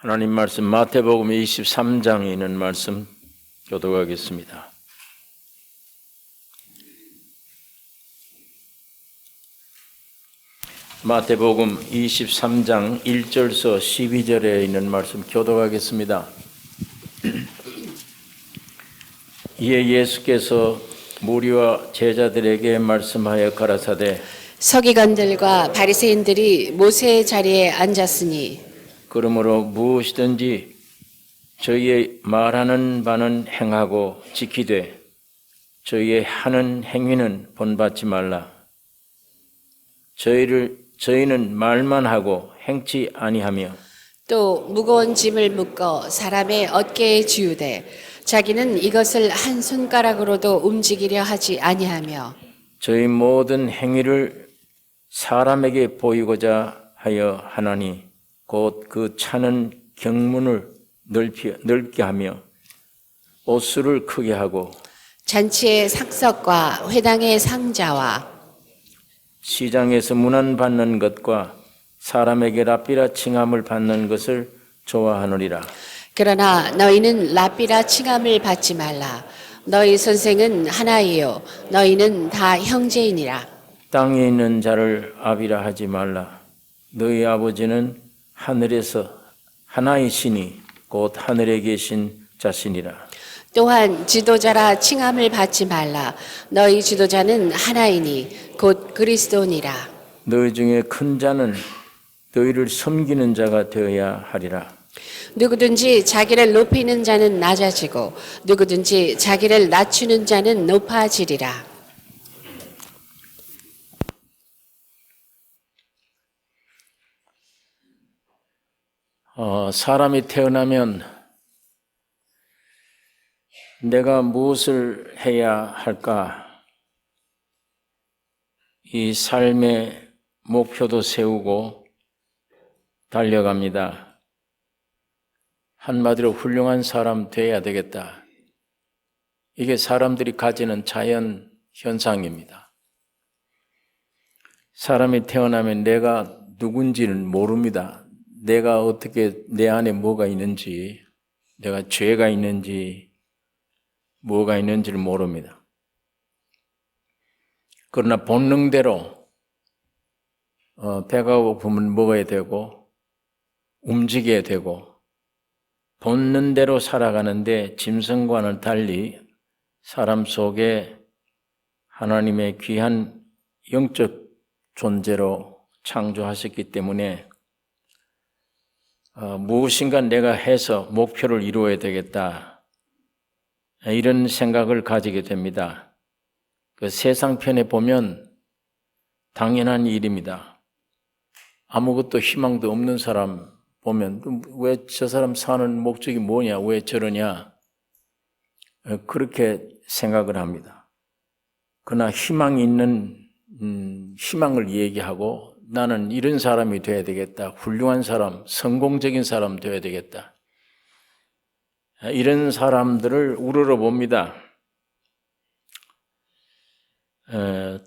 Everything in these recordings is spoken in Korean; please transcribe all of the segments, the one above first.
하나님 말씀 마태복음 23장에 있는 말씀 교독하겠습니다. 마태복음 23장 1절서 12절에 있는 말씀 교독하겠습니다. 이에 예수께서 무리와 제자들에게 말씀하여 가라사대 서기관들과 바리새인들이 모세의 자리에 앉았으니 그러므로 무엇이든지 저희의 말하는 바는 행하고 지키되 저희의 하는 행위는 본받지 말라. 저희는 말만 하고 행치 아니하며 또 무거운 짐을 묶어 사람의 어깨에 지우되 자기는 이것을 한 손가락으로도 움직이려 하지 아니하며 저희 모든 행위를 사람에게 보이고자 하여 하나니 곧 그 차는 경문을 넓게 하며 옷수를 크게 하고 잔치의 상석과 회당의 상자와 시장에서 문안받는 것과 사람에게 랍비라 칭함을 받는 것을 좋아하느니라. 그러나 너희는 랍비라 칭함을 받지 말라. 너희 선생은 하나이요 너희는 다 형제이니라. 땅에 있는 자를 아비라 하지 말라. 너희 아버지는 하늘에서 하나이시니 곧 하늘에 계신 자신이라. 또한 지도자라 칭함을 받지 말라. 너희 지도자는 하나이니 곧 그리스도니라. 너희 중에 큰 자는 너희를 섬기는 자가 되어야 하리라. 누구든지 자기를 높이는 자는 낮아지고 누구든지 자기를 낮추는 자는 높아지리라. 사람이 태어나면 내가 무엇을 해야 할까? 이 삶의 목표도 세우고 달려갑니다. 한마디로 훌륭한 사람 돼야 되겠다. 이게 사람들이 가지는 자연 현상입니다. 사람이 태어나면 내가 누군지는 모릅니다. 내가 어떻게 내 안에 뭐가 있는지, 내가 죄가 있는지, 뭐가 있는지를 모릅니다. 그러나 본능대로 배가 고프면 먹어야 되고 움직여야 되고 본능대로 살아가는데 짐승과는 달리 사람 속에 하나님의 귀한 영적 존재로 창조하셨기 때문에 무엇인가 내가 해서 목표를 이루어야 되겠다. 이런 생각을 가지게 됩니다. 그 세상편에 보면 당연한 일입니다. 아무것도 희망도 없는 사람 보면 왜 저 사람 사는 목적이 뭐냐? 왜 저러냐? 그렇게 생각을 합니다. 그러나 희망이 있는 희망을 얘기하고 나는 이런 사람이 돼야 되겠다. 훌륭한 사람, 성공적인 사람 돼야 되겠다. 이런 사람들을 우러러봅니다.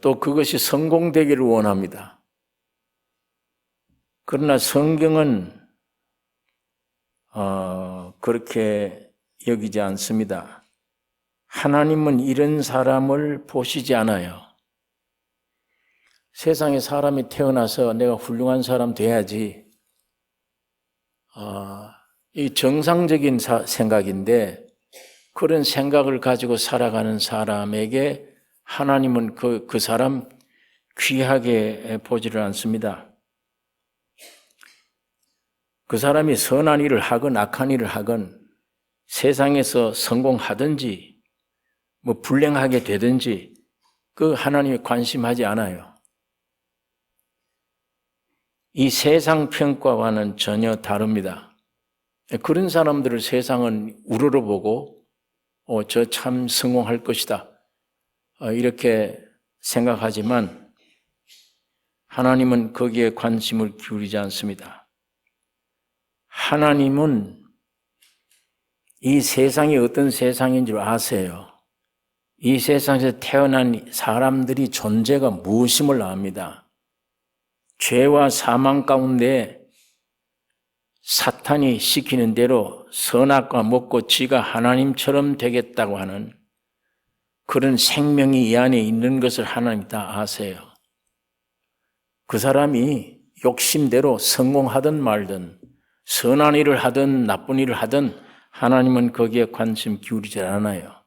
또 그것이 성공되기를 원합니다. 그러나 성경은 그렇게 여기지 않습니다. 하나님은 이런 사람을 보시지 않아요. 세상에 사람이 태어나서 내가 훌륭한 사람 돼야지. 이 정상적인 생각인데 그런 생각을 가지고 살아가는 사람에게 하나님은 그 사람 귀하게 보지를 않습니다. 그 사람이 선한 일을 하건 악한 일을 하건 세상에서 성공하든지 뭐 불행하게 되든지 그 하나님이 관심하지 않아요. 이 세상 평가와는 전혀 다릅니다. 그런 사람들을 세상은 우러러보고 저 참 성공할 것이다 이렇게 생각하지만 하나님은 거기에 관심을 기울이지 않습니다. 하나님은 이 세상이 어떤 세상인 줄 아세요. 이 세상에서 태어난 사람들이 존재가 무엇임을 압니다. 죄와 사망 가운데 사탄이 시키는 대로 선악과 먹고 지가 하나님처럼 되겠다고 하는 그런 생명이 이 안에 있는 것을 하나님 다 아세요. 그 사람이 욕심대로 성공하든 말든 선한 일을 하든 나쁜 일을 하든 하나님은 거기에 관심 기울이지 않아요.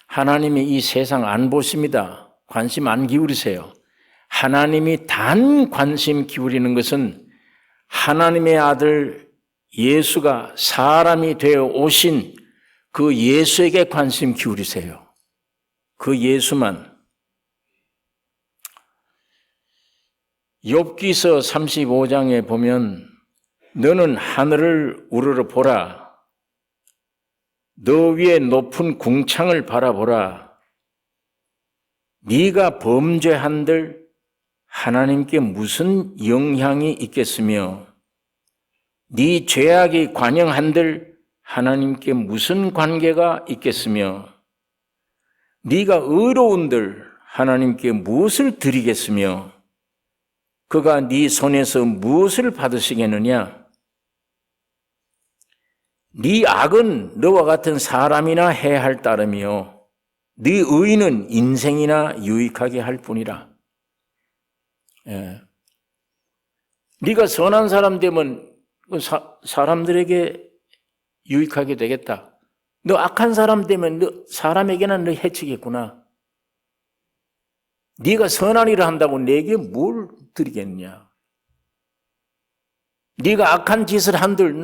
하나님이 이 세상 안 보십니다. 관심 안 기울이세요. 하나님이 단 관심 기울이는 것은 하나님의 아들 예수가 사람이 되어 오신 그 예수에게 관심 기울이세요. 그 예수만. 욥기서 35장에 보면 너는 하늘을 우러러 보라. 너 위에 높은 궁창을 바라보라. 네가 범죄한들 하나님께 무슨 영향이 있겠으며 네 죄악이 관영한들 하나님께 무슨 관계가 있겠으며 네가 의로운들 하나님께 무엇을 드리겠으며 그가 네 손에서 무엇을 받으시겠느냐? 네 악은 너와 같은 사람이나 해야 할 따름이요 네 의는 인생이나 유익하게 할 뿐이라. 네가 선한 사람 되면 사람들에게 유익하게 되겠다. 너 악한 사람 되면 너 사람에게는 너 해치겠구나. 네가 선한 일을 한다고 내게 뭘 드리겠냐? 네가 악한 짓을 한들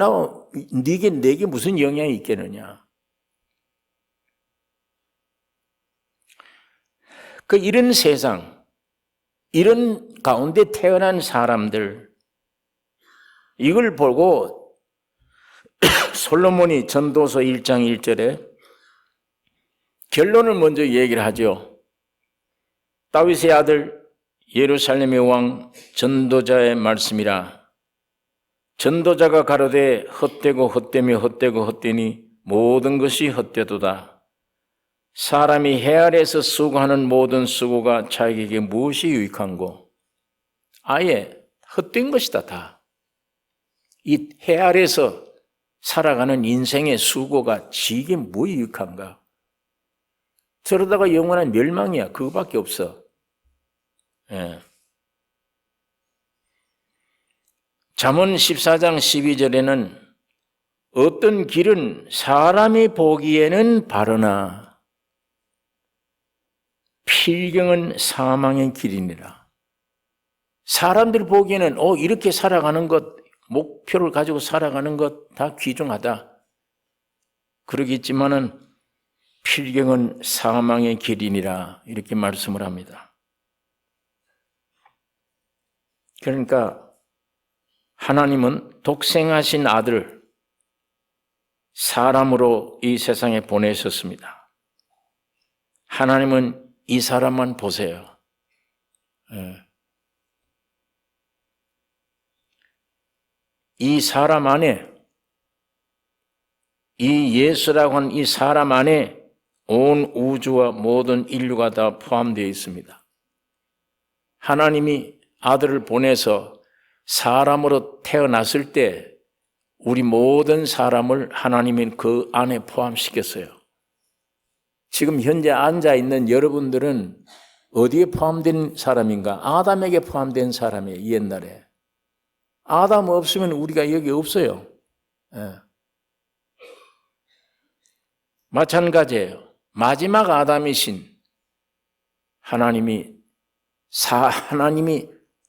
내게 무슨 영향이 있겠느냐? 이런 세상, 이런 가운데 태어난 사람들, 이걸 보고 솔로몬이 전도서 1장 1절에 결론을 먼저 얘기를 하죠. 다윗의 아들 예루살렘의 왕 전도자의 말씀이라. 전도자가 가로되 헛되고 헛되며 헛되고 헛되니 모든 것이 헛되도다. 사람이 해 아래에서 수고하는 모든 수고가 자기에게 무엇이 유익한고? 아예 헛된 것이다 다. 이 해 아래에서 살아가는 인생의 수고가 지게 뭐 유익한가? 저러다가 영원한 멸망이야. 그거밖에 없어. 잠언 14장 12절에는 어떤 길은 사람이 보기에는 바르나 필경은 사망의 길이니라. 사람들 보기에는 이렇게 살아가는 것, 목표를 가지고 살아가는 것 다 귀중하다. 그러겠지만은 필경은 사망의 길이니라 이렇게 말씀을 합니다. 그러니까 하나님은 독생하신 아들을 사람으로 이 세상에 보내셨습니다. 하나님은 이 사람만 보세요. 이 사람 안에, 이 예수라고 하는 이 사람 안에 온 우주와 모든 인류가 다 포함되어 있습니다. 하나님이 아들을 보내서 사람으로 태어났을 때 우리 모든 사람을 하나님은 그 안에 포함시켰어요. 지금 현재 앉아있는 여러분들은 어디에 포함된 사람인가? 아담에게 포함된 사람이에요. 옛날에. 아담 없으면 우리가 여기 없어요. 마찬가지예요. 마지막 아담이신 하나님이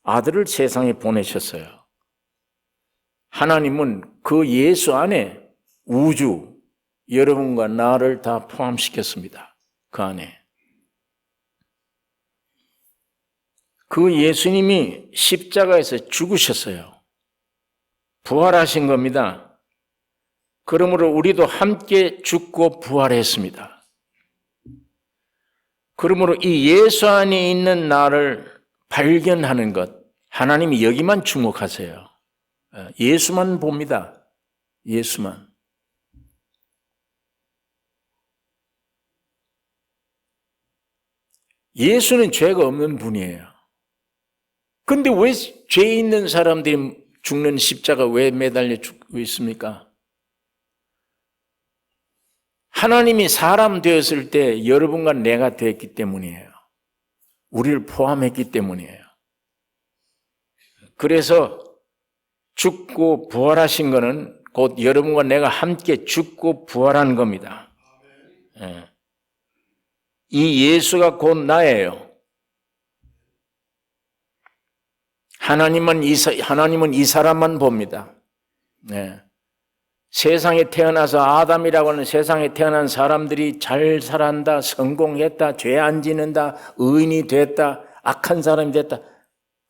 아들을 세상에 보내셨어요. 하나님은 그 예수 안에 우주, 여러분과 나를 다 포함시켰습니다. 그 안에. 그 예수님이 십자가에서 죽으셨어요. 부활하신 겁니다. 그러므로 우리도 함께 죽고 부활했습니다. 그러므로 이 예수 안에 있는 나를 발견하는 것, 하나님이 여기만 주목하세요. 예수만 봅니다. 예수만. 예수는 죄가 없는 분이에요. 근데 왜 죄 있는 사람들이 죽는 십자가 왜 매달려 죽고 있습니까? 하나님이 사람 되었을 때 여러분과 내가 됐기 때문이에요. 우리를 포함했기 때문이에요. 그래서 죽고 부활하신 것은 곧 여러분과 내가 함께 죽고 부활한 겁니다. 이 예수가 곧 나예요. 하나님은 이 사람만 봅니다. 세상에 태어나서 아담이라고 하는 세상에 태어난 사람들이 잘 살았다, 성공했다, 죄 안 짓는다, 의인이 됐다, 악한 사람이 됐다.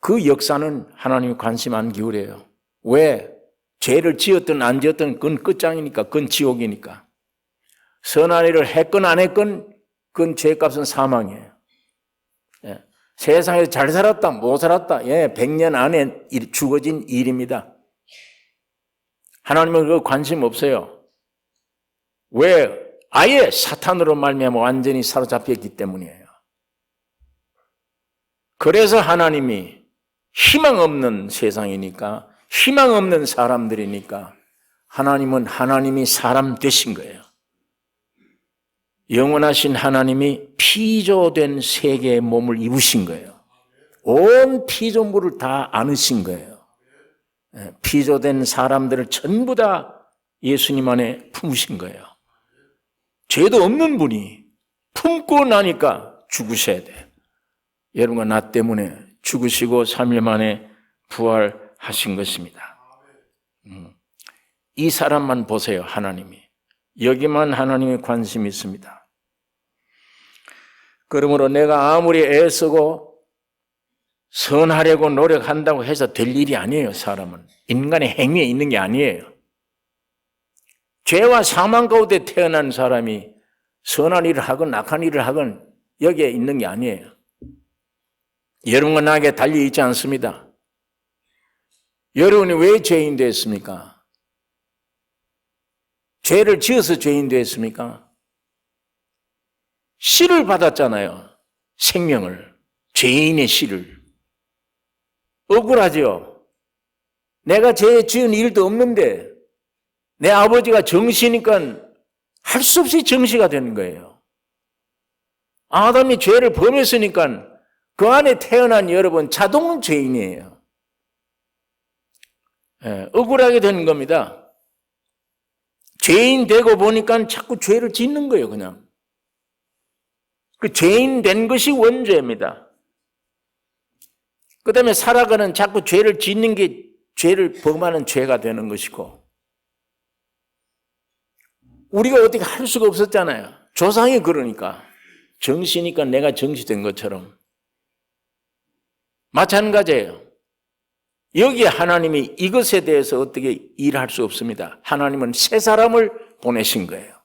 그 역사는 하나님이 관심 안 기울여요. 왜? 죄를 지었든 안 지었든 그건 끝장이니까, 그건 지옥이니까. 선한 일을 했건 안 했건 그건 죄값은 사망이에요. 세상에서 잘 살았다, 못 살았다, 100년 안에 죽어진 일입니다. 하나님은 그거 관심 없어요. 왜? 아예 사탄으로 말미암아 완전히 사로잡혔기 때문이에요. 그래서 하나님이 희망 없는 세상이니까, 희망 없는 사람들이니까 하나님은 하나님이 사람 되신 거예요. 영원하신 하나님이 피조된 세계의 몸을 입으신 거예요. 온 피조물을 다 안으신 거예요. 피조된 사람들을 전부 다 예수님 안에 품으신 거예요. 죄도 없는 분이 품고 나니까 죽으셔야 돼요. 여러분과 나 때문에 죽으시고 3일 만에 부활하신 것입니다. 이 사람만 보세요, 하나님이. 여기만 하나님의 관심이 있습니다. 그러므로 내가 아무리 애쓰고 선하려고 노력한다고 해서 될 일이 아니에요, 사람은. 인간의 행위에 있는 게 아니에요. 죄와 사망 가운데 태어난 사람이 선한 일을 하건 악한 일을 하건 여기에 있는 게 아니에요. 여러분과 나에게 달려있지 않습니다. 여러분이 왜 죄인 됐습니까? 죄를 지어서 죄인 됐습니까? 씨를 받았잖아요. 생명을. 죄인의 씨를. 억울하죠? 내가 죄 지은 일도 없는데 내 아버지가 정시니까 할 수 없이 정시가 되는 거예요. 아담이 죄를 범했으니까 그 안에 태어난 여러분 자동은 죄인이에요. 억울하게 되는 겁니다. 죄인 되고 보니까 자꾸 죄를 짓는 거예요, 그냥. 그 죄인 된 것이 원죄입니다. 그 다음에 살아가는 자꾸 죄를 짓는 게 죄를 범하는 죄가 되는 것이고, 우리가 어떻게 할 수가 없었잖아요. 조상이 그러니까. 정시니까 내가 정시된 것처럼. 마찬가지예요. 여기에 하나님이 이것에 대해서 어떻게 일할 수 없습니다. 하나님은 새 사람을 보내신 거예요.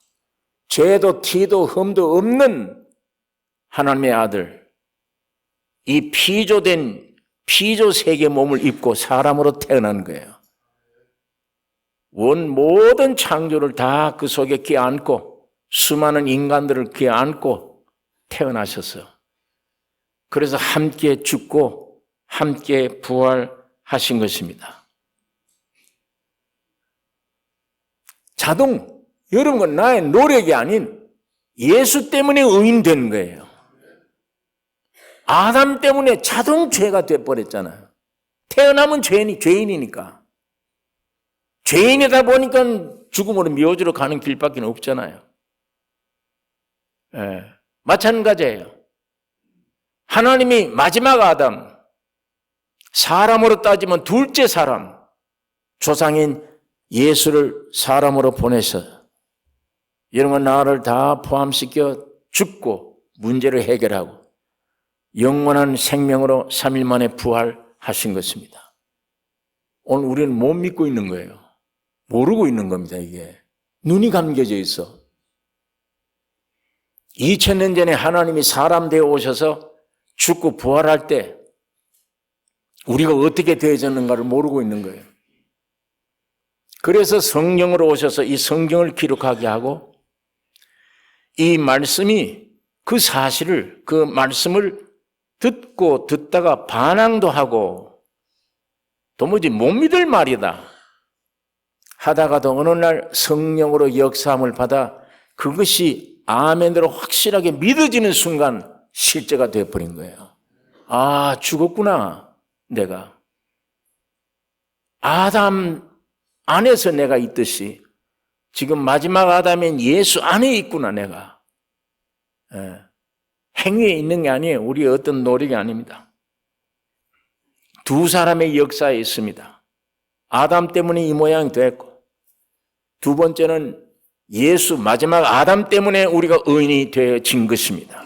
죄도 티도 흠도 없는 하나님의 아들, 이 피조된 피조 세계 몸을 입고 사람으로 태어난 거예요. 모든 창조를 다 그 속에 껴안고 수많은 인간들을 껴안고 태어나셔서 그래서 함께 죽고 함께 부활하신 것입니다. 자동, 여러분은 나의 노력이 아닌 예수 때문에 의인된 거예요. 아담 때문에 자동 죄가 돼버렸잖아요. 태어나면 죄인이니까. 죄인이다 보니까 죽음으로 묘지로 가는 길밖에 없잖아요. 마찬가지예요. 하나님이 마지막 아담, 사람으로 따지면 둘째 사람, 조상인 예수를 사람으로 보내서 여러분 나를 다 포함시켜 죽고 문제를 해결하고 영원한 생명으로 3일 만에 부활하신 것입니다. 오늘 우리는 못 믿고 있는 거예요. 모르고 있는 겁니다, 이게. 눈이 감겨져 있어. 2000년 전에 하나님이 사람 되어 오셔서 죽고 부활할 때 우리가 어떻게 되어졌는가를 모르고 있는 거예요. 그래서 성령으로 오셔서 이 성경을 기록하게 하고 이 말씀이 그 사실을, 그 말씀을 듣다가 반항도 하고 도무지 못 믿을 말이다 하다가도 어느 날 성령으로 역사함을 받아 그것이 아멘으로 확실하게 믿어지는 순간 실제가 되어버린 거예요. 아, 죽었구나, 내가. 아담 안에서 내가 있듯이 지금 마지막 아담인 예수 안에 있구나, 내가. 행위에 있는 게 아니에요. 우리의 어떤 노력이 아닙니다. 두 사람의 역사에 있습니다. 아담 때문에 이 모양이 됐고, 두 번째는 예수 마지막 아담 때문에 우리가 의인이 되어진 것입니다.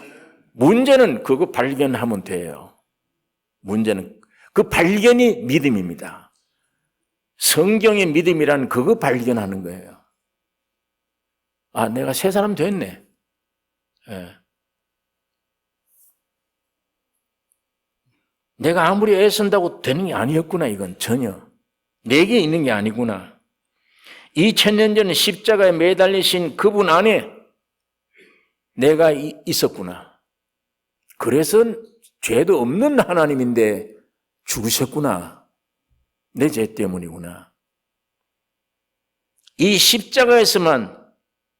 문제는 그거 발견하면 돼요. 문제는 그 발견이 믿음입니다. 성경의 믿음이란 그거 발견하는 거예요. 아, 내가 새 사람 됐네. 내가 아무리 애쓴다고 되는 게 아니었구나, 이건 전혀. 내게 있는 게 아니구나. 2000년 전 십자가에 매달리신 그분 안에 내가 있었구나. 그래서 죄도 없는 하나님인데 죽으셨구나. 내 죄 때문이구나. 이 십자가에서만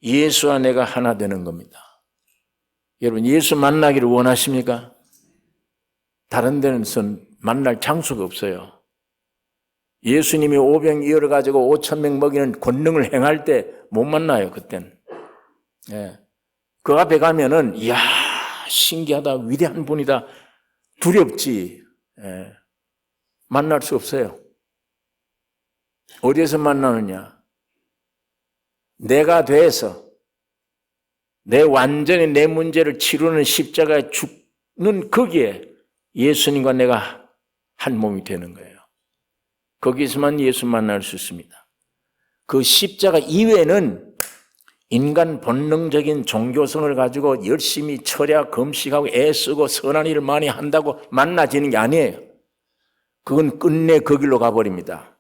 예수와 내가 하나 되는 겁니다. 여러분, 예수 만나기를 원하십니까? 다른 데는 만날 장소가 없어요. 예수님이 오병 이어가지고 5,000명 먹이는 권능을 행할 때 못 만나요, 그땐. 그 앞에 가면은, 이야, 신기하다, 위대한 분이다, 두렵지. 만날 수 없어요. 어디에서 만나느냐? 내가 돼서 완전히 내 문제를 치르는 십자가에 죽는 거기에 예수님과 내가 한 몸이 되는 거예요. 거기서만 예수 만날 수 있습니다. 그 십자가 이외에는 인간 본능적인 종교성을 가지고 열심히 철야, 금식하고 애쓰고 선한 일을 많이 한다고 만나지는 게 아니에요. 그건 끝내 그 길로 가버립니다.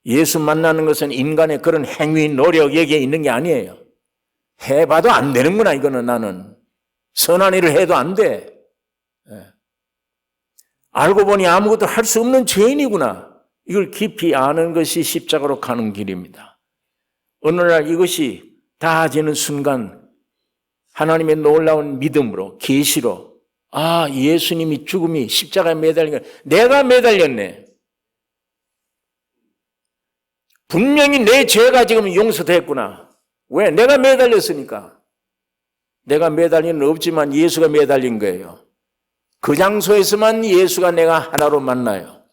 예수 만나는 것은 인간의 그런 행위, 노력, 여기에 있는 게 아니에요. 해봐도 안 되는구나, 이거는 나는. 선한 일을 해도 안 돼. 알고 보니 아무것도 할 수 없는 죄인이구나. 이걸 깊이 아는 것이 십자가로 가는 길입니다. 어느 날 이것이 다지는 순간 하나님의 놀라운 믿음으로, 계시로, 아, 예수님이 죽음이 십자가에 매달린 거 내가 매달렸네. 분명히 내 죄가 지금 용서됐구나. 왜? 내가 매달렸으니까. 내가 매달린 건 없지만 예수가 매달린 거예요. 그 장소에서만 예수가 내가 하나로 만나요.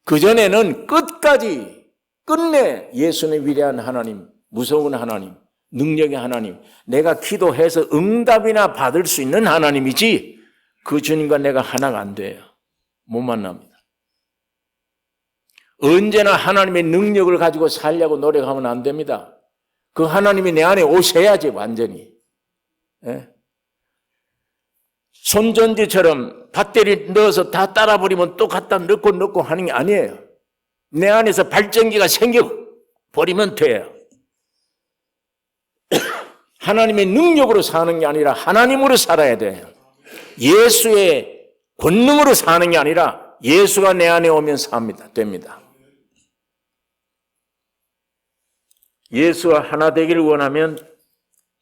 그전에는 끝까지 끝내 예수는 위대한 하나님, 무서운 하나님, 능력의 하나님, 내가 기도해서 응답이나 받을 수 있는 하나님이지 그 주님과 내가 하나가 안 돼요. 못 만납니다. 언제나 하나님의 능력을 가지고 살려고 노력하면 안 됩니다. 그 하나님이 내 안에 오셔야지 완전히. 손전지처럼 배터리 넣어서 다 따라버리면 또 갖다 넣고 하는 게 아니에요. 내 안에서 발전기가 생겨버리면 돼요. 하나님의 능력으로 사는 게 아니라 하나님으로 살아야 돼요. 예수의 권능으로 사는 게 아니라 예수가 내 안에 오면 됩니다. 예수와 하나 되기를 원하면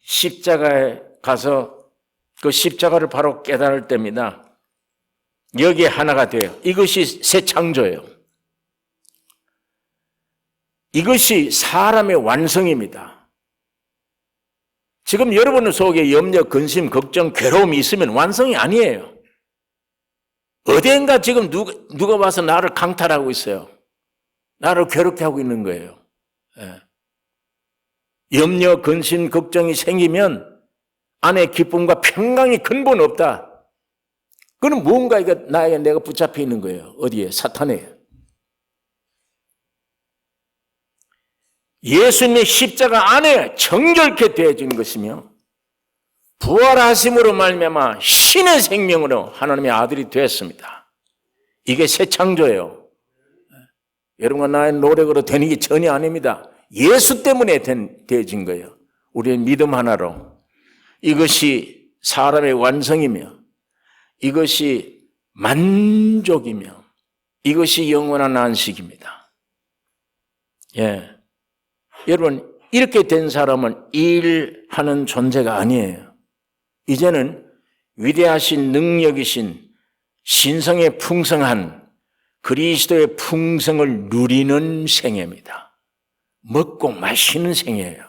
십자가에 가서 그 십자가를 바로 깨달을 때입니다. 여기에 하나가 돼요. 이것이 새 창조예요. 이것이 사람의 완성입니다. 지금 여러분 속에 염려, 근심, 걱정, 괴로움이 있으면 완성이 아니에요. 어딘가 지금 누가 와서 나를 강탈하고 있어요. 나를 괴롭게 하고 있는 거예요. 염려, 근심, 걱정이 생기면 안에 기쁨과 평강이 근본 없다. 그건 뭔가 나에게 내가 붙잡혀 있는 거예요. 어디에? 사탄에. 예수님의 십자가 안에 정결케 되어진 것이며 부활하심으로 말미암아 신의 생명으로 하나님의 아들이 되었습니다. 이게 새 창조예요. 여러분과 나의 노력으로 되는 게 전혀 아닙니다. 예수 때문에 되어진 거예요. 우리의 믿음 하나로. 이것이 사람의 완성이며 이것이 만족이며 이것이 영원한 안식입니다. 예. 여러분, 이렇게 된 사람은 일하는 존재가 아니에요. 이제는 위대하신 능력이신 신성의 풍성한 그리스도의 풍성을 누리는 생애입니다. 먹고 마시는 생애예요.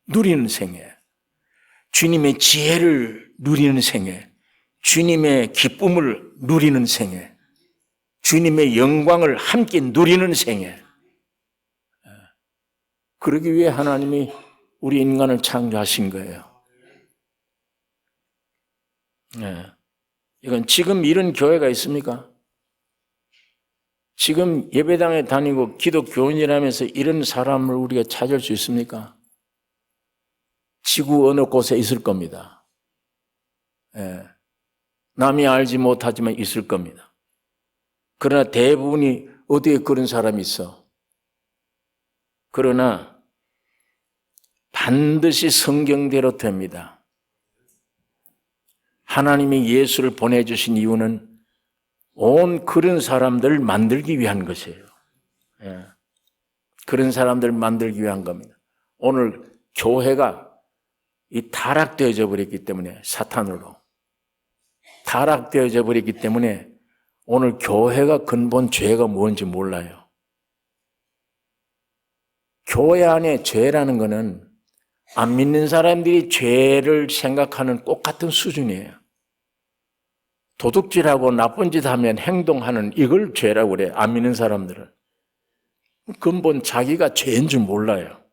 누리는 생애. 주님의 지혜를 누리는 생애. 주님의 기쁨을 누리는 생애. 주님의 영광을 함께 누리는 생애. 그러기 위해 하나님이 우리 인간을 창조하신 거예요. 이건 지금 이런 교회가 있습니까? 지금 예배당에 다니고 기독 교인이라면서 이런 사람을 우리가 찾을 수 있습니까? 지구 어느 곳에 있을 겁니다. 남이 알지 못하지만 있을 겁니다. 그러나 대부분이 어디에 그런 사람이 있어? 그러나 반드시 성경대로 됩니다. 하나님이 예수를 보내주신 이유는 온 그런 사람들을 만들기 위한 것이에요. 그런 사람들을 만들기 위한 겁니다. 오늘 교회가 이 타락되어져 버렸기 때문에 사탄으로 타락되어져 버렸기 때문에 오늘 교회가 근본 죄가 뭔지 몰라요. 교회 안에 죄라는 것은 안 믿는 사람들이 죄를 생각하는 똑같은 수준이에요. 도둑질하고 나쁜 짓 하면 행동하는 이걸 죄라고 그래. 안 믿는 사람들은. 근본 자기가 죄인 줄 몰라요.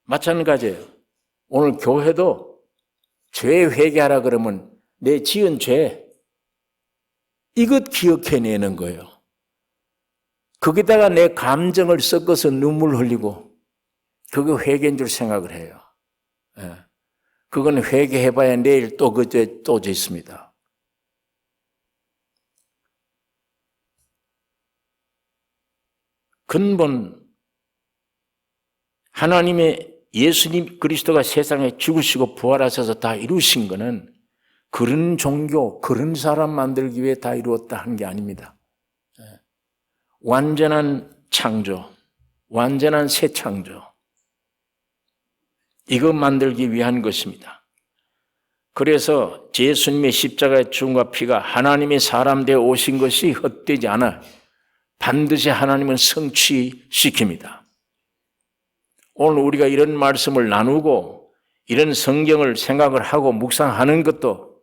마찬가지예요. 오늘 교회도 죄 회개하라 그러면 내 지은 죄 이것 기억해내는 거예요. 거기다가 내 감정을 섞어서 눈물 흘리고 그거 회개인 줄 생각을 해요. 그건 회개해봐야 내일 또 그 죄 또 짓습니다. 근본 하나님의 예수님 그리스도가 세상에 죽으시고 부활하셔서 다 이루신 것은 그런 종교, 그런 사람 만들기 위해 다 이루었다 하는 게 아닙니다. 완전한 창조, 완전한 새 창조. 이거 만들기 위한 것입니다. 그래서 예수님의 십자가의 죽음과 피가 하나님의 사람 되어 오신 것이 헛되지 않아 반드시 하나님은 성취시킵니다. 오늘 우리가 이런 말씀을 나누고 이런 성경을 생각을 하고 묵상하는 것도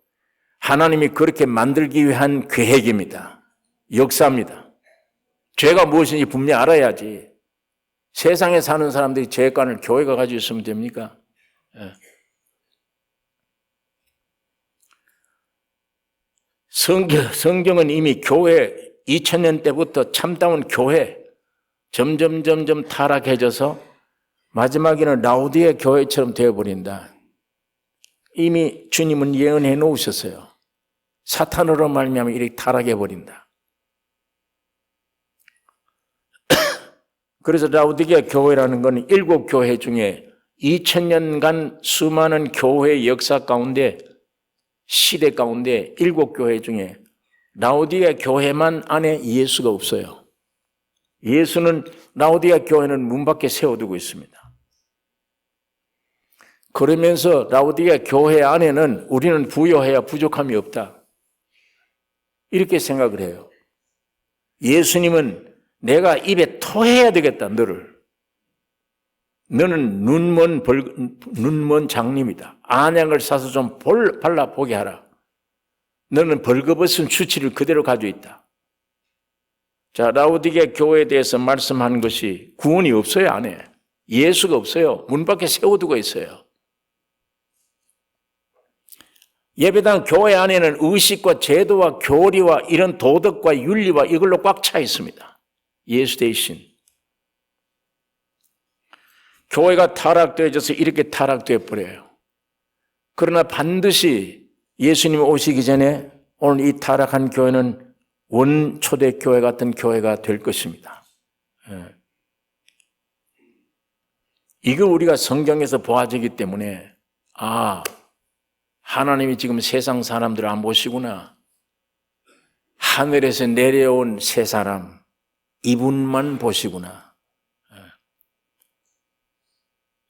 하나님이 그렇게 만들기 위한 계획입니다. 역사입니다. 죄가 무엇인지 분명히 알아야지. 세상에 사는 사람들이 죄관을 교회가 가지고 있으면 됩니까? 성경은 이미 교회 2000년 때부터 참다운 교회 점점 타락해져서 마지막에는 라오디게 교회처럼 되어버린다. 이미 주님은 예언해 놓으셨어요. 사탄으로 말미암아 이렇게 타락해버린다. 그래서 라오디게 교회라는 것은 7교회 중에 2000년간 수많은 교회의 역사 가운데 시대 가운데 7교회 중에 라오디게 교회만 안에 예수가 없어요. 예수는 라오디게 교회는 문 밖에 세워두고 있습니다. 그러면서 라오디게 교회 안에는 우리는 부요해야 부족함이 없다. 이렇게 생각을 해요. 예수님은 내가 입에 토해야 되겠다, 너를. 너는 눈먼 장님이다. 안약을 사서 좀 발라보게 하라. 너는 벌거벗은 수치를 그대로 가지고 있다. 자, 라오디게 교회에 대해서 말씀하는 것이 구원이 없어요, 안에. 예수가 없어요. 문 밖에 세워두고 있어요. 예배당 교회 안에는 의식과 제도와 교리와 이런 도덕과 윤리와 이걸로 꽉 차 있습니다. 예수 대신. 교회가 타락되어져서 이렇게 타락되어 버려요. 그러나 반드시 예수님이 오시기 전에 오늘 이 타락한 교회는 원초대교회 같은 교회가 될 것입니다. 이거 우리가 성경에서 보아지기 때문에 하나님이 지금 세상 사람들을 안 보시구나. 하늘에서 내려온 세 사람, 이분만 보시구나.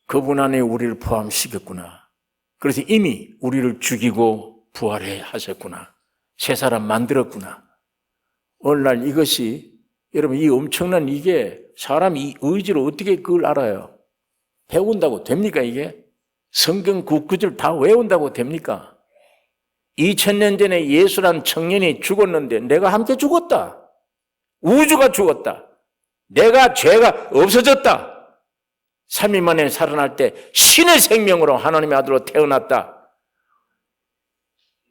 그분 안에 우리를 포함시켰구나. 그래서 이미 우리를 죽이고 부활해 하셨구나. 세 사람 만들었구나. 오늘날 이것이, 여러분, 이 엄청난 이게 사람 이 의지로 어떻게 그걸 알아요? 배운다고 됩니까, 이게? 성경 그 구절 다 외운다고 됩니까? 2000년 전에 예수란 청년이 죽었는데 내가 함께 죽었다. 우주가 죽었다. 내가 죄가 없어졌다. 3일 만에 살아날 때 신의 생명으로 하나님의 아들로 태어났다.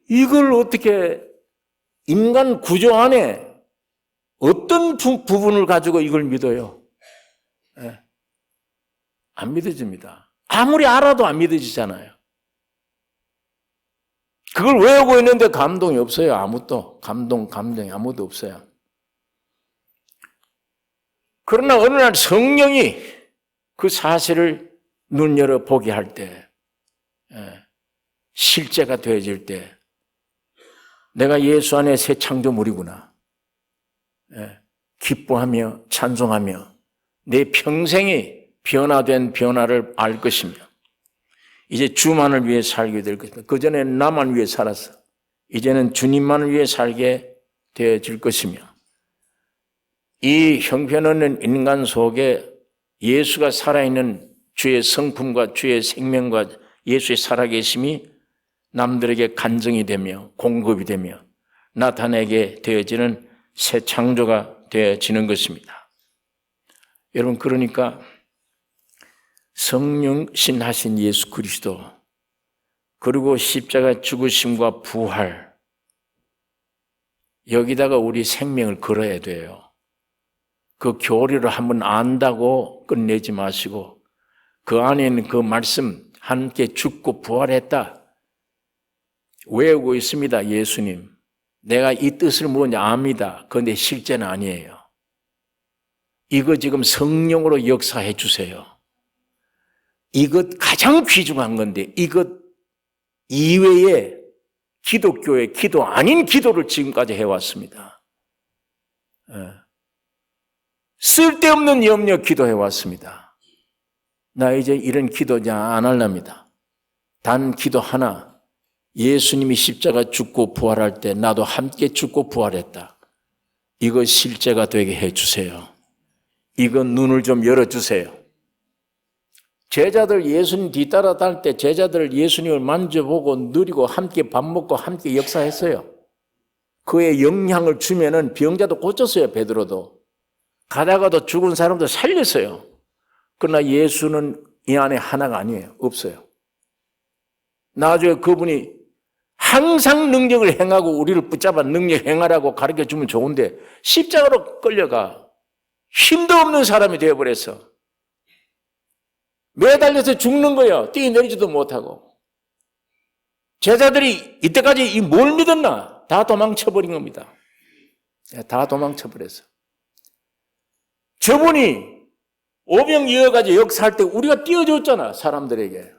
이걸 어떻게 인간 구조 안에 어떤 부분을 가지고 이걸 믿어요? 네. 안 믿어집니다. 아무리 알아도 안 믿어지잖아요. 그걸 외우고 있는데 감동이 없어요. 아무도. 감동이 아무도 없어요. 그러나 어느 날 성령이 그 사실을 눈 열어 보게 할 때, 실제가 되어질 때, 내가 예수 안에 새 창조물이구나. 기뻐하며 찬송하며 내 평생이 변화된 변화를 알 것이며, 이제 주만을 위해 살게 될 것이다. 그전에는 나만 위해 살았어. 이제는 주님만을 위해 살게 되어질 것이며, 이 형편없는 인간 속에 예수가 살아있는 주의 성품과 주의 생명과 예수의 살아계심이 남들에게 간증이 되며 공급이 되며 나타내게 되어지는 새 창조가 되어지는 것입니다. 여러분, 그러니까 성령신 하신 예수 그리스도, 그리고 십자가 죽으심과 부활, 여기다가 우리 생명을 걸어야 돼요. 그 교리를 한번 안다고 끝내지 마시고 그 안에 있는 그 말씀, 함께 죽고 부활했다 외우고 있습니다. 예수님, 내가 이 뜻을 뭔지 압니다. 그런데 실제는 아니에요. 이거 지금 성령으로 역사해 주세요. 이것 가장 귀중한 건데 이것 이외에 기독교의 기도 아닌 기도를 지금까지 해왔습니다. 쓸데없는 염려 기도해왔습니다. 나 이제 이런 기도 안 할랍니다. 단 기도 하나, 예수님이 십자가 죽고 부활할 때 나도 함께 죽고 부활했다. 이거 실제가 되게 해주세요. 이거 눈을 좀 열어주세요. 제자들 예수님 뒤따라 다닐 때 제자들 예수님을 만져보고 누리고 함께 밥 먹고 함께 역사했어요. 그의 영향을 주면은 병자도 고쳤어요. 베드로도. 가다가도 죽은 사람도 살렸어요. 그러나 예수는 이 안에 하나가 아니에요. 없어요. 나중에 그분이 항상 능력을 행하고 우리를 붙잡아 능력 행하라고 가르쳐주면 좋은데 십자가로 끌려가 힘도 없는 사람이 되어버렸어. 매달려서 죽는 거예요. 뛰어내리지도 못하고. 제자들이 이때까지 뭘 믿었나? 다 도망쳐버린 겁니다. 다 도망쳐버렸어. 저분이 오병 이어가지고 역사할 때 우리가 띄워줬잖아, 사람들에게.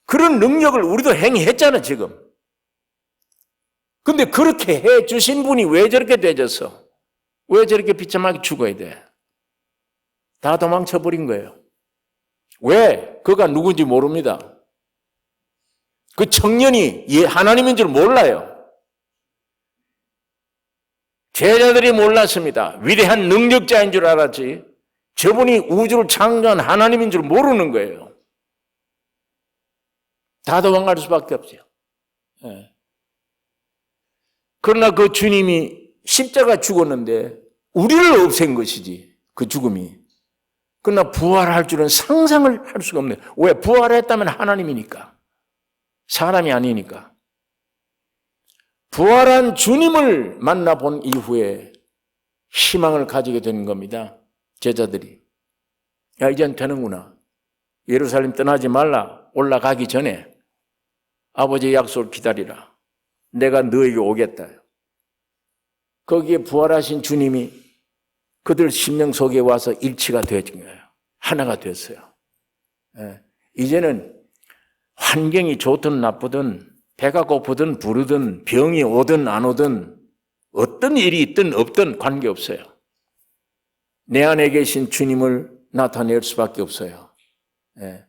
그런 능력을 우리도 행했잖아, 지금. 근데 그렇게 해주신 분이 왜 저렇게 되졌어? 왜 저렇게 비참하게 죽어야 돼? 다 도망쳐버린 거예요. 왜? 그가 누군지 모릅니다. 그 청년이 하나님인 줄 몰라요. 제자들이 몰랐습니다. 위대한 능력자인 줄 알았지 저분이 우주를 창조한 하나님인 줄 모르는 거예요. 다 도망갈 수밖에 없어요. 그러나 그 주님이 십자가 죽었는데 우리를 없앤 것이지, 그 죽음이. 그러나 부활할 줄은 상상을 할 수가 없네요. 왜? 부활했다면 하나님이니까. 사람이 아니니까. 부활한 주님을 만나본 이후에 희망을 가지게 되는 겁니다. 제자들이. 야, 이젠 되는구나. 예루살렘 떠나지 말라. 올라가기 전에 아버지의 약속을 기다리라. 내가 너에게 오겠다. 거기에 부활하신 주님이 그들 심령 속에 와서 일치가 되어진 거예요. 하나가 됐어요. 이제는 환경이 좋든 나쁘든 배가 고프든 부르든 병이 오든 안 오든 어떤 일이 있든 없든 관계없어요. 내 안에 계신 주님을 나타낼 수밖에 없어요. 예.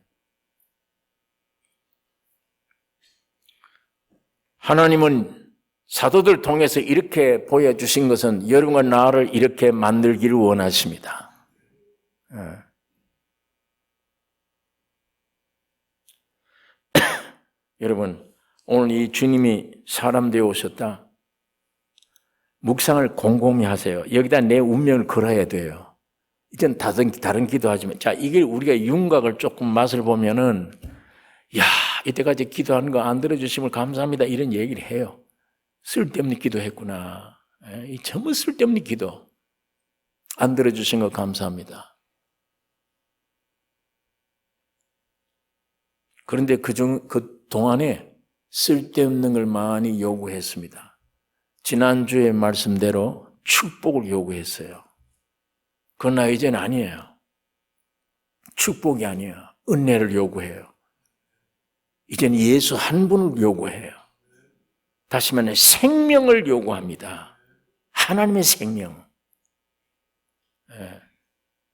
하나님은 사도들 통해서 이렇게 보여주신 것은 여러분과 나를 이렇게 만들기를 원하십니다. 예. 여러분, 오늘 이 주님이 사람 되어 오셨다. 묵상을 곰곰이 하세요. 여기다 내 운명을 걸어야 돼요. 이젠 다른 기도하지만, 자, 이게 우리가 윤곽을 조금 맛을 보면은, 야, 이때까지 기도하는 거 안 들어주심을 감사합니다. 이런 얘기를 해요. 쓸데없는 기도했구나. 이 전부 쓸데없는 기도. 안 들어주신 거 감사합니다. 그런데 그 동안에 쓸데없는 걸 많이 요구했습니다. 지난주의 말씀대로 축복을 요구했어요. 그러나 이제는 아니에요. 축복이 아니에요. 은혜를 요구해요. 이제는 예수 한 분을 요구해요. 다시 말해 생명을 요구합니다. 하나님의 생명.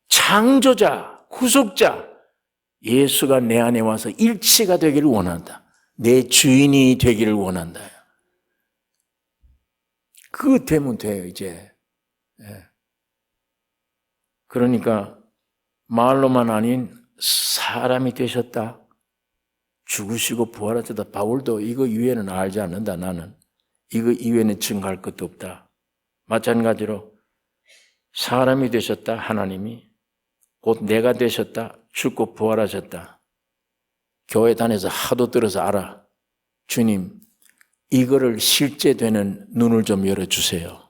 창조자, 구속자 예수가 내 안에 와서 일치가 되기를 원한다. 내 주인이 되기를 원한다. 그거 되면 돼요, 이제. 그러니까 말로만 아닌 사람이 되셨다. 죽으시고 부활하셨다. 바울도 이거 이외에는 알지 않는다, 나는. 이거 이외에는 증거할 것도 없다. 마찬가지로 사람이 되셨다, 하나님이. 곧 내가 되셨다, 죽고 부활하셨다. 교회 다녀서 하도 들어서 알아. 주님, 이거를 실제 되는 눈을 좀 열어주세요.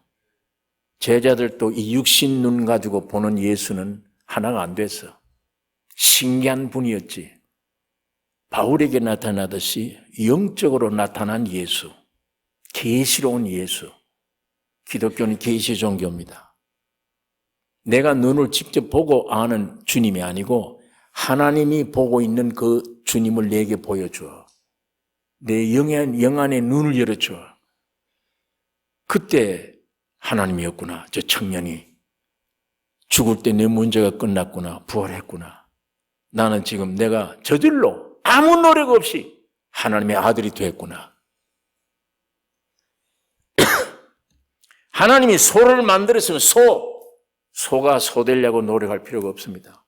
제자들도 이 육신 눈 가지고 보는 예수는 하나가 안 됐어. 신기한 분이었지. 바울에게 나타나듯이 영적으로 나타난 예수, 계시로운 예수. 기독교는 계시 종교입니다. 내가 눈을 직접 보고 아는 주님이 아니고 하나님이 보고 있는 그 주님을 내게 보여줘. 내 영 안의 눈을 열어줘. 그때 하나님이었구나. 저 청년이 죽을 때 내 문제가 끝났구나. 부활했구나. 나는 지금 내가 저절로 아무 노력 없이 하나님의 아들이 됐구나. 하나님이 소를 만들었으면 소가 소 되려고 노력할 필요가 없습니다.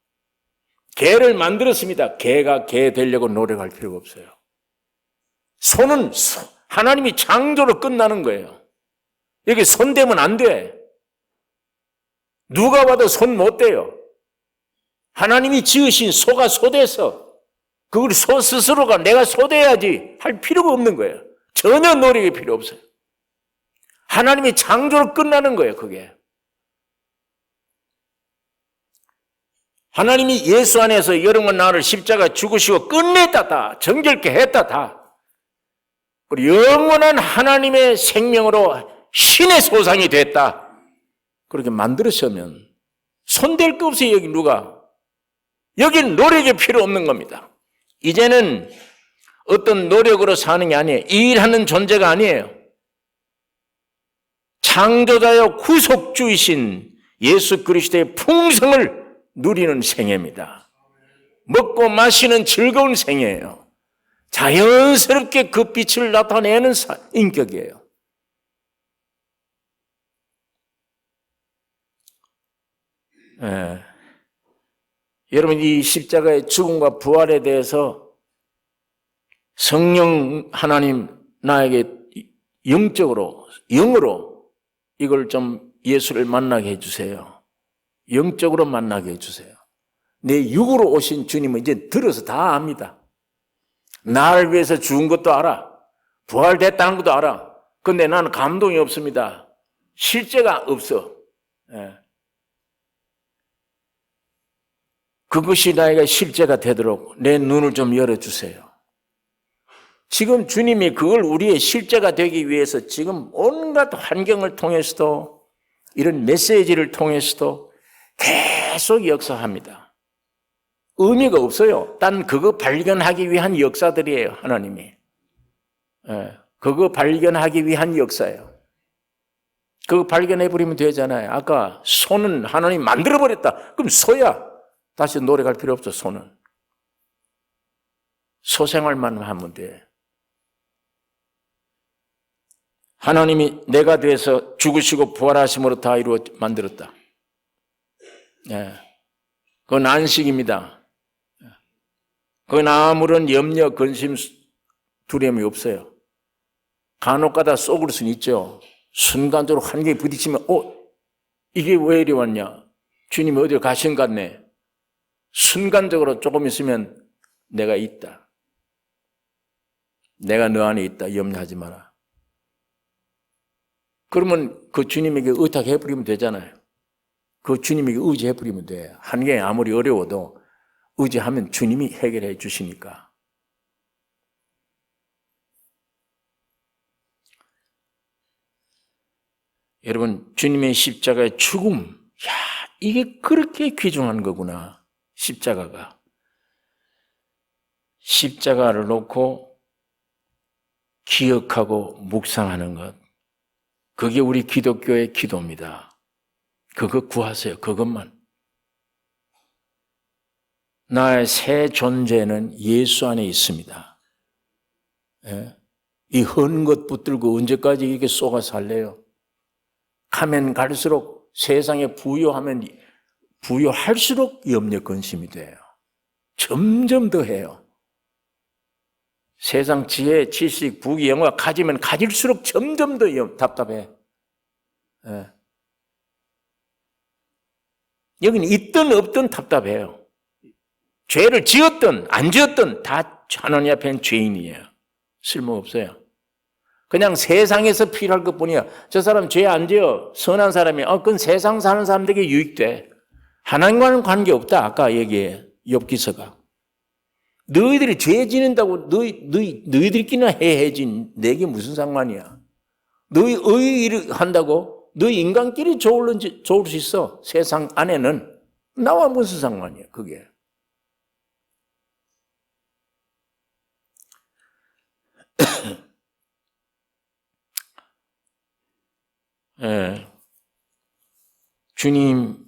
개를 만들었습니다. 개가 개 되려고 노력할 필요가 없어요. 소는 하나님이 창조로 끝나는 거예요. 여기 손 대면 안 돼. 누가 봐도 손 못 대요. 하나님이 지으신 소가 소돼서 그걸 소 스스로가 내가 소돼야지 할 필요가 없는 거예요. 전혀 노력이 필요 없어요. 하나님이 창조로 끝나는 거예요, 그게. 하나님이 예수 안에서 여러분과 나를 십자가 죽으시고 끝냈다, 다. 정결케 했다, 다. 그리고 영원한 하나님의 생명으로 신의 소상이 됐다. 그렇게 만들으시면 손댈 거 없어요, 여기 누가. 여기는 노력이 필요 없는 겁니다. 이제는 어떤 노력으로 사는 게 아니에요. 일하는 존재가 아니에요. 창조자여 구속주이신 예수 그리스도의 풍성을 누리는 생애입니다. 먹고 마시는 즐거운 생애예요. 자연스럽게 그 빛을 나타내는 인격이에요. 여러분, 이 십자가의 죽음과 부활에 대해서 성령 하나님 나에게 영적으로, 영으로 이걸 좀 예수를 만나게 해주세요. 영적으로 만나게 해주세요. 내 육으로 오신 주님은 이제 들어서 다 압니다. 나를 위해서 죽은 것도 알아. 부활됐다는 것도 알아. 근데 나는 감동이 없습니다. 실제가 없어. 그것이 나에게 실제가 되도록 내 눈을 좀 열어주세요. 지금 주님이 그걸 우리의 실제가 되기 위해서 지금 온갖 환경을 통해서도 이런 메시지를 통해서도 계속 역사합니다. 의미가 없어요. 단 그거 발견하기 위한 역사들이에요, 하나님이. 그거 발견하기 위한 역사예요. 그거 발견해버리면 되잖아요. 아까 소는 하나님 만들어버렸다. 그럼 소야. 다시 노력할 필요 없어, 소는. 소 생활만 하면 돼. 하나님이 내가 돼서 죽으시고 부활하심으로 다 이루어 만들었다. 그건 안식입니다. 그건 아무런 염려, 근심, 두려움이 없어요. 간혹가다 속을 수는 있죠. 순간적으로 환경에 부딪히면 이게 왜 이리 왔냐? 주님이 어디로 가신 것 같네. 순간적으로 조금 있으면 내가 있다. 내가 너 안에 있다. 염려하지 마라. 그러면 그 주님에게 의탁해버리면 되잖아요. 그 주님에게 의지해버리면 돼. 환경이 아무리 어려워도 의지하면 주님이 해결해 주시니까. 여러분, 주님의 십자가의 죽음, 이게 그렇게 귀중한 거구나. 십자가가. 십자가를 놓고 기억하고 묵상하는 것. 그게 우리 기독교의 기도입니다. 그거 구하세요. 그것만. 나의 새 존재는 예수 안에 있습니다. 이 헌 것 붙들고 언제까지 이렇게 쏘가 살래요? 가면 갈수록 세상에 부유할수록 염려 근심이 돼요. 점점 더 해요. 세상 지혜, 지식, 부귀, 영화 가지면 가질수록 점점 더 답답해. 여기는 있든 없든 답답해요. 죄를 지었든 안 지었든 다 하나님 앞에는 죄인이에요. 쓸모없어요. 그냥 세상에서 필요할 것뿐이야. 저 사람 죄 안 지어 선한 사람이야. 그건 세상 사는 사람들에게 유익돼. 하나님과는 관계없다. 아까 얘기해. 욥기서가. 너희들이 죄 지는다고 너희들끼리나 해야지. 내게 무슨 상관이야. 너희 의의 일을 한다고 너희 인간끼리 좋을 수 있어. 세상 안에는. 나와 무슨 상관이야 그게. 주님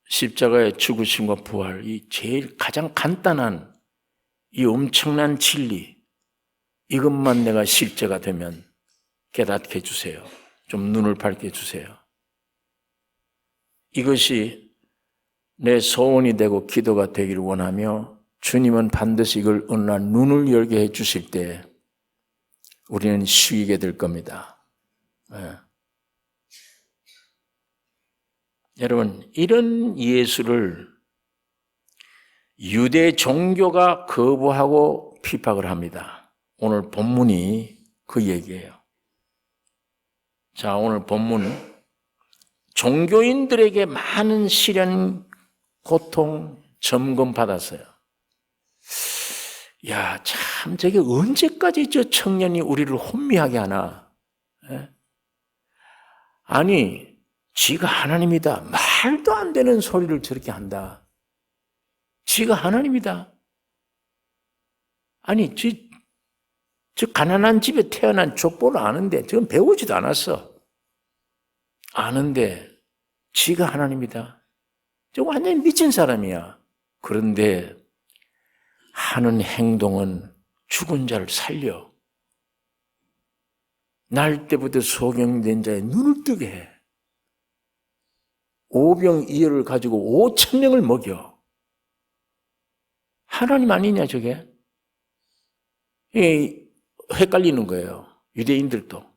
십자가의 죽으심과 부활, 이 제일 가장 간단한 이 엄청난 진리, 이것만 내가 실제가 되면 깨닫게 해주세요. 좀 눈을 밝게 해주세요. 이것이 내 소원이 되고 기도가 되기를 원하며 주님은 반드시 이걸 어느 날 눈을 열게 해주실 때 우리는 쉬게 될 겁니다. 여러분, 이런 예수를 유대 종교가 거부하고 핍박을 합니다. 오늘 본문이 그 얘기예요. 자, 오늘 본문 종교인들에게 많은 시련, 고통, 점검 받았어요. 참 저게 언제까지 저 청년이 우리를 혼미하게 하나? 아니, 지가 하나님이다. 말도 안 되는 소리를 저렇게 한다. 지가 하나님이다. 아니, 저 가난한 집에 태어난 족보를 아는데 저건 배우지도 않았어. 아는데 지가 하나님이다. 저 완전히 미친 사람이야. 그런데 하는 행동은 죽은 자를 살려. 날 때부터 소경된 자의 눈을 뜨게 해. 오병이어를 가지고 5,000명을 먹여. 하나님 아니냐 저게? 헷갈리는 거예요. 유대인들도.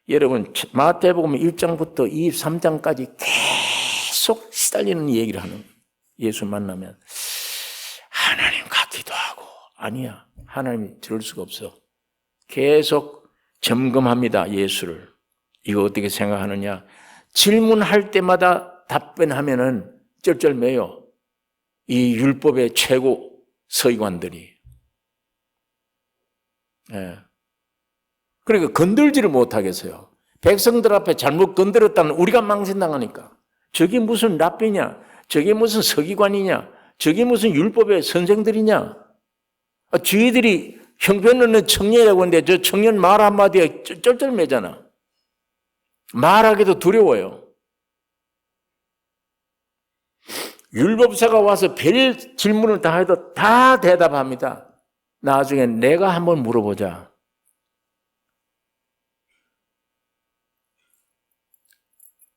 여러분 마태복음 1장부터 23장까지 계속 시달리는 얘기를 하는 거예요. 예수 만나면 하나님 같기도 하고 아니야. 하나님이 들을 수가 없어. 계속 점검합니다. 예수를. 이거 어떻게 생각하느냐. 질문할 때마다 답변하면은 쩔쩔매요. 이 율법의 최고 서기관들이. 그러니까 건들지를 못하겠어요. 백성들 앞에 잘못 건드렸다는 우리가 망신당하니까. 저게 무슨 랍비냐? 저게 무슨 서기관이냐? 저게 무슨 율법의 선생들이냐? 저희들이 형편없는 청년이라고 하는데 저 청년 말 한마디에 쩔쩔매잖아. 말하기도 두려워요. 율법사가 와서 별 질문을 다 해도 다 대답합니다. 나중에 내가 한번 물어보자.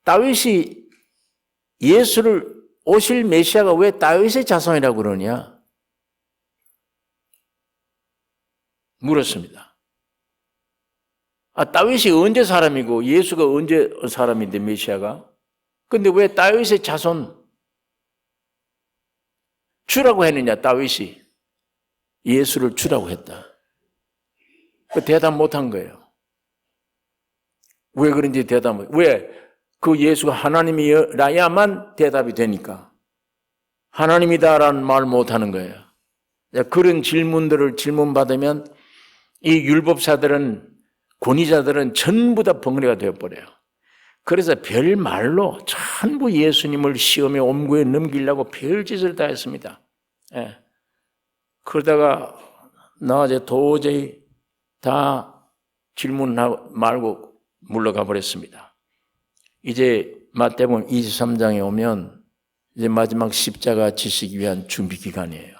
다윗이 예수를 오실 메시아가 왜 다윗의 자손이라고 그러냐? 물었습니다. 다윗이 언제 사람이고 예수가 언제 사람인데 메시아가? 근데 왜 다윗의 자손 주라고 했느냐? 다윗이 예수를 주라고 했다. 그 대답 못한 거예요. 왜 그런지 대답 못. 왜? 그 예수가 하나님이라야만 대답이 되니까. 하나님이다라는 말 못하는 거예요. 그런 질문들을 질문받으면 이 율법사들은, 권위자들은 전부 다 벙어리가 되어버려요. 그래서 별 말로 전부 예수님을 시험에 옴구에 넘기려고 별짓을 다 했습니다. 예. 그러다가 나중에 도저히 다 질문하고 말고 물러가 버렸습니다. 이제 마태복음 23장에 오면 이제 마지막 십자가 지시기 위한 준비 기간이에요.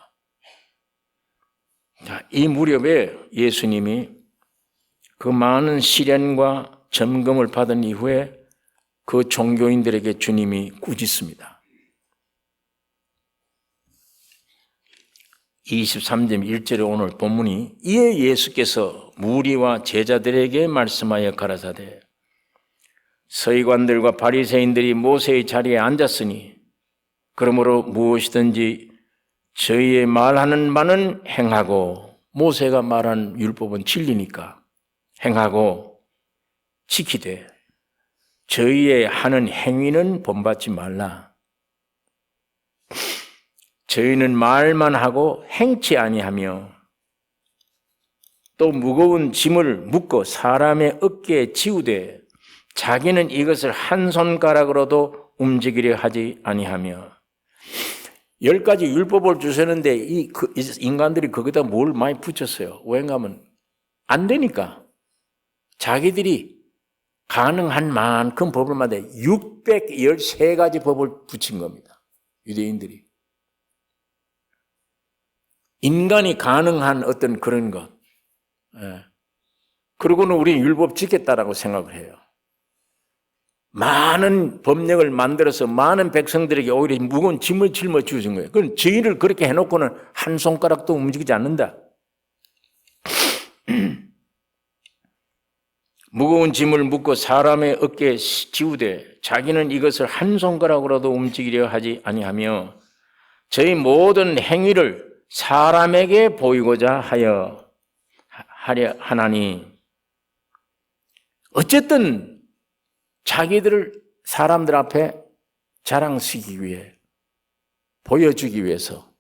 자, 이 무렵에 예수님이 그 많은 시련과 점검을 받은 이후에 그 종교인들에게 주님이 꾸짖습니다. 23절 1절에 오늘 본문이 이에 예수께서 무리와 제자들에게 말씀하여 가라사대 서기관들과 바리새인들이 모세의 자리에 앉았으니 그러므로 무엇이든지 저희의 말하는 바는 행하고 모세가 말한 율법은 진리니까 행하고 지키되 저희의 하는 행위는 본받지 말라. 저희는 말만 하고 행치 아니하며 또 무거운 짐을 묶어 사람의 어깨에 지우되 자기는 이것을 한 손가락으로도 움직이려 하지 아니하며 10가지 율법을 주셨는데 인간들이 거기다 뭘 많이 붙였어요. 왜냐하면 안 되니까 자기들이 가능한 만큼 법을 만들어 613가지 법을 붙인 겁니다. 유대인들이. 인간이 가능한 어떤 그런 것. 그러고는 우리 율법 지켰다라고 생각을 해요. 많은 법령을 만들어서 많은 백성들에게 오히려 무거운 짐을 짊어 주신 거예요. 그럼 저희를 그렇게 해놓고는 한 손가락도 움직이지 않는다. 무거운 짐을 묶고 사람의 어깨에 지우되 자기는 이것을 한 손가락으로도 움직이려 하지 아니하며 저희 모든 행위를 사람에게 보이고자 하려 하나니 어쨌든 자기들을 사람들 앞에 자랑시키기 위해 보여주기 위해서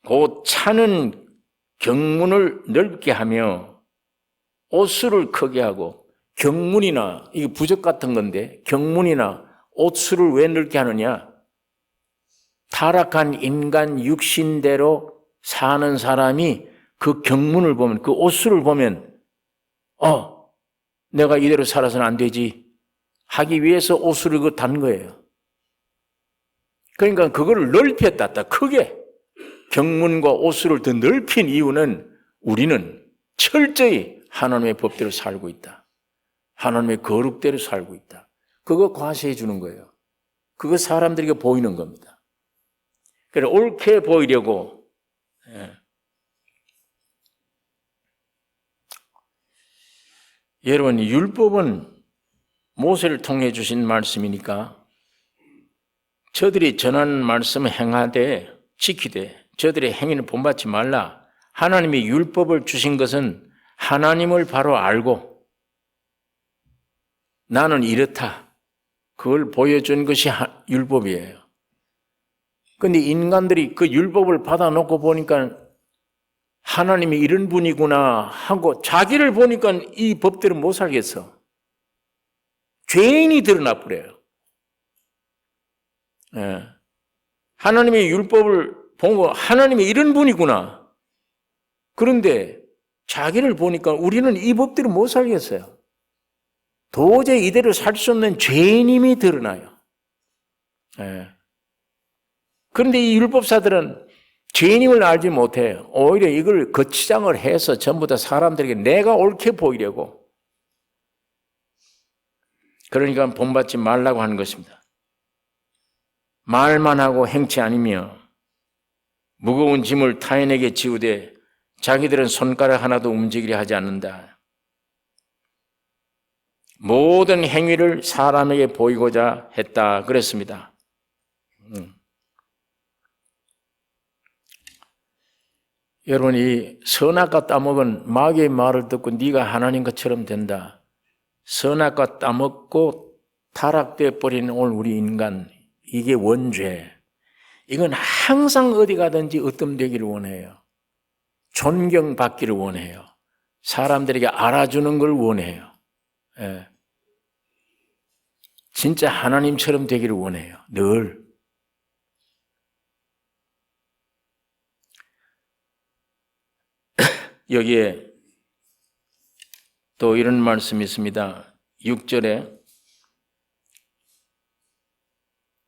그 차는 경문을 넓게 하며 옷수를 크게 하고 경문이나 이게 부적 같은 건데 경문이나 옷수를 왜 넓게 하느냐? 타락한 인간 육신대로 사는 사람이 그 경문을 보면 그 옷수를 보면 내가 이대로 살아서는 안 되지 하기 위해서 옷수를 그거 단 거예요. 그러니까 그거를 넓혔다 크게 경문과 옷수를 더 넓힌 이유는 우리는 철저히 하나님의 법대로 살고 있다. 하나님의 거룩대로 살고 있다. 그거 과시해 주는 거예요. 그거 사람들에게 보이는 겁니다. 그래 옳게 보이려고 여러분 율법은 모세를 통해 주신 말씀이니까 저들이 전하는 말씀을 행하되 지키되 저들의 행위는 본받지 말라. 하나님이 율법을 주신 것은 하나님을 바로 알고 나는 이렇다. 그걸 보여준 것이 율법이에요. 그런데 인간들이 그 율법을 받아놓고 보니까 하나님이 이런 분이구나 하고 자기를 보니까 이 법대로 못 살겠어. 죄인이 드러나 버려요. 하나님의 율법을 보고 하나님이 이런 분이구나. 그런데 자기를 보니까 우리는 이 법대로 못 살겠어요. 도저히 이대로 살 수 없는 죄인임이 드러나요. 예. 그런데 이 율법사들은 죄인임을 알지 못해요. 오히려 이걸 거치장을 해서 전부 다 사람들에게 내가 옳게 보이려고. 그러니까 본받지 말라고 하는 것입니다. 말만 하고 행치 아니며 무거운 짐을 타인에게 지우되 자기들은 손가락 하나도 움직이려 하지 않는다. 모든 행위를 사람에게 보이고자 했다 그랬습니다. 여러분, 이 선악과 따먹은 마귀의 말을 듣고 네가 하나님 것처럼 된다. 선악과 따먹고 타락되어 버리는 오늘 우리 인간, 이게 원죄. 이건 항상 어디 가든지 으뜸되기를 원해요. 존경받기를 원해요. 사람들에게 알아주는 걸 원해요. 예. 진짜 하나님처럼 되기를 원해요. 늘. 여기에 또 이런 말씀이 있습니다. 6절에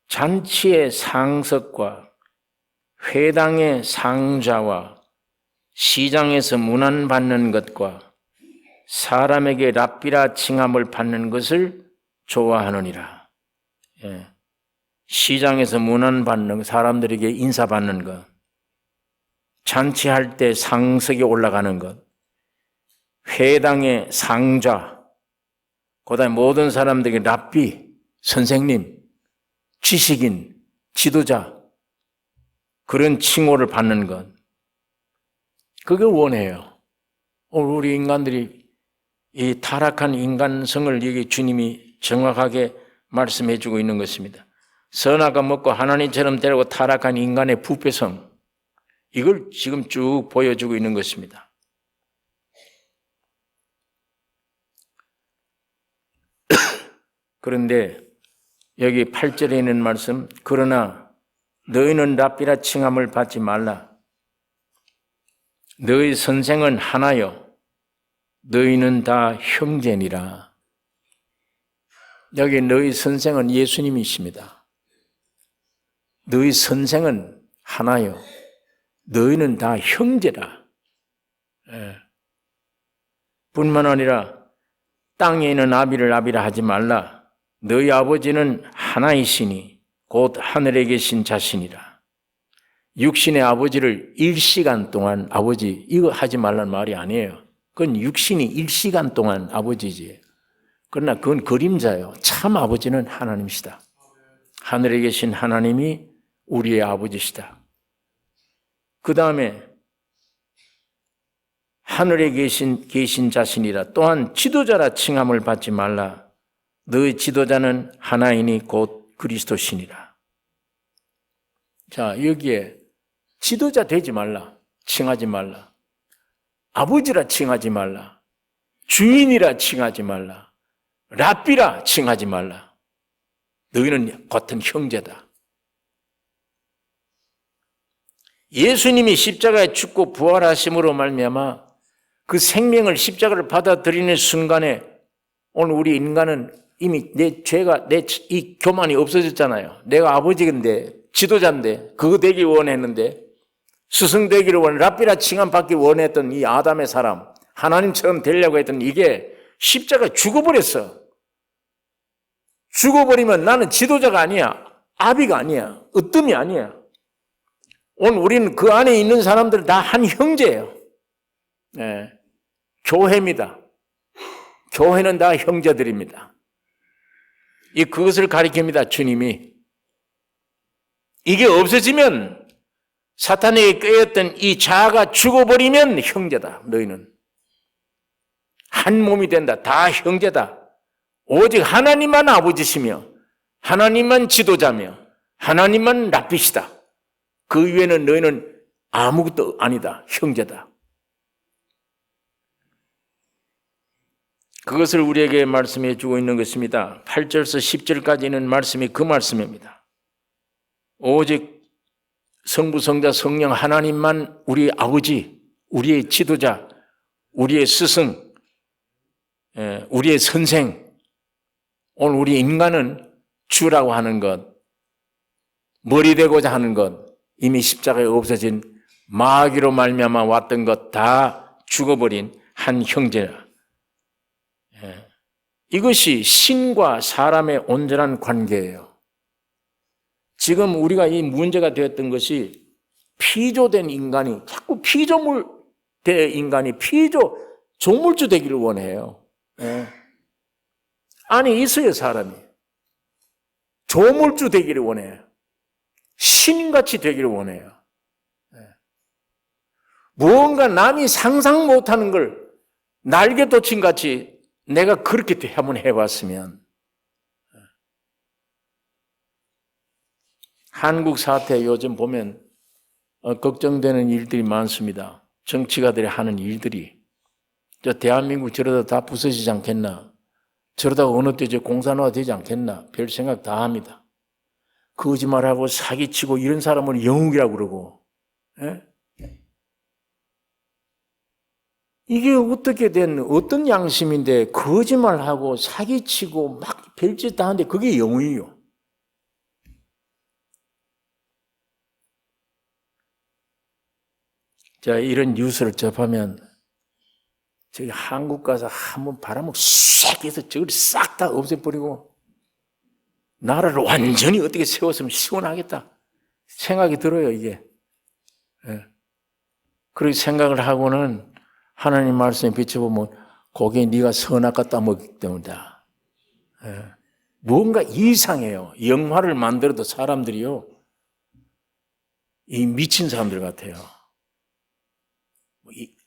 잔치의 상석과 회당의 상좌와 시장에서 문안받는 것과 사람에게 랍비라 칭함을 받는 것을 좋아하느니라. 예. 시장에서 문안받는 것, 사람들에게 인사받는 것, 잔치할 때 상석에 올라가는 것, 회당의 상좌, 그다음에 모든 사람들에게 랍비, 선생님, 지식인, 지도자, 그런 칭호를 받는 것, 그걸 원해요. 오늘 우리 인간들이 이 타락한 인간성을 여기 주님이 정확하게 말씀해 주고 있는 것입니다. 선악과 먹고 하나님처럼 되려고 타락한 인간의 부패성, 이걸 지금 쭉 보여주고 있는 것입니다. 그런데 여기 8절에 있는 말씀, 그러나 너희는 랍비라 칭함을 받지 말라. 너희 선생은 하나요. 너희는 다 형제니라. 여기 너희 선생은 예수님이십니다. 너희 선생은 하나요. 너희는 다 형제라. 예. 뿐만 아니라 땅에 있는 아비를 아비라 하지 말라. 너희 아버지는 하나이시니 곧 하늘에 계신 자신이라. 육신의 아버지를 1시간 동안 아버지, 이거 하지 말라는 말이 아니에요. 그건 육신이 1시간 동안 아버지지. 그러나 그건 그림자예요. 참 아버지는 하나님이시다. 하늘에 계신 하나님이 우리의 아버지시다. 그 다음에 하늘에 계신 자신이라. 또한 지도자라 칭함을 받지 말라. 너희 지도자는 하나이니 곧 그리스도시니라. 자, 여기에 지도자 되지 말라. 칭하지 말라. 아버지라 칭하지 말라. 주인이라 칭하지 말라. 랍비라 칭하지 말라. 너희는 같은 형제다. 예수님이 십자가에 죽고 부활하심으로 말미암아 그 생명을 십자가를 받아들이는 순간에 오늘 우리 인간은 이미 내 죄가 내 이 교만이 없어졌잖아요. 내가 아버지인데 지도자인데 그거 되기 원했는데 스승 되기를 랍비라 칭함 받기 원했던 이 아담의 사람, 하나님처럼 되려고 했던 이게 십자가에 죽어버렸어. 죽어버리면 나는 지도자가 아니야. 아비가 아니야. 으뜸이 아니야. 오늘 우리는 그 안에 있는 사람들 다 한 형제예요. 네. 교회입니다. 교회는 다 형제들입니다. 그것을 가리킵니다. 주님이. 이게 없어지면 사탄에게 꿰었던 이 자아가 죽어버리면 형제다. 너희는 한 몸이 된다. 다 형제다. 오직 하나님만 아버지시며 하나님만 지도자며 하나님만 랍비시다. 그 위에는 너희는 아무것도 아니다. 형제다. 그것을 우리에게 말씀해 주고 있는 것입니다. 8절에서 10절까지는 말씀이 그 말씀입니다. 오직 성부, 성자, 성령 하나님만 우리 아버지, 우리의 지도자, 우리의 스승, 우리의 선생, 오늘 우리 인간은 주라고 하는 것, 머리 되고자 하는 것, 이미 십자가에 없어진 마귀로 말미암아 왔던 것 다 죽어버린 한 형제라. 이것이 신과 사람의 온전한 관계예요. 지금 우리가 이 문제가 되었던 것이 피조된 인간이 자꾸 피조물 된 인간이 조물주 되기를 원해요. 안에 있어요, 사람이. 조물주 되기를 원해요. 신같이 되기를 원해요. 무언가 남이 상상 못하는 걸 날개도침같이 내가 그렇게 한번 해봤으면. 한국 사태 요즘 보면 걱정되는 일들이 많습니다. 정치가들이 하는 일들이. 저 대한민국 저러다 다 부서지지 않겠나. 저러다가 어느 때 저 공산화가 되지 않겠나. 별 생각 다 합니다. 거짓말하고 사기치고 이런 사람을 영웅이라고 그러고. 이게 어떻게 어떤 양심인데 거짓말하고 사기치고 막 별짓 다 하는데 그게 영웅이요. 자, 이런 뉴스를 접하면 저기 한국 가서 한번 바람을 싹 해서 저걸 싹 다 없애버리고 나라를 완전히 어떻게 세웠으면 시원하겠다 생각이 들어요, 이게. 그렇게 생각을 하고는 하나님 말씀에 비춰보면 거기에 네가 선악과 따먹기 때문이다. 뭔가 이상해요. 영화를 만들어도 사람들이요, 이 미친 사람들 같아요.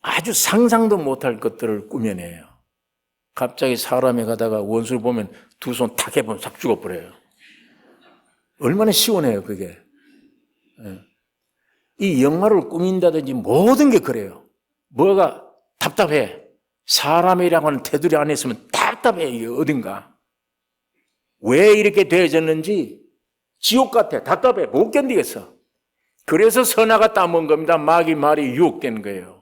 아주 상상도 못할 것들을 꾸며내요. 갑자기 사람에 가다가 원수를 보면 두 손 탁 해보면 싹 죽어버려요. 얼마나 시원해요, 그게. 이 영화를 꾸민다든지 모든 게 그래요. 뭐가 답답해. 사람이라고 하는 테두리 안에 있으면 답답해, 이게 어딘가. 왜 이렇게 되어졌는지 지옥 같아. 답답해. 못 견디겠어. 그래서 선악과 따먹은 겁니다. 마귀 말이 유혹되는 거예요.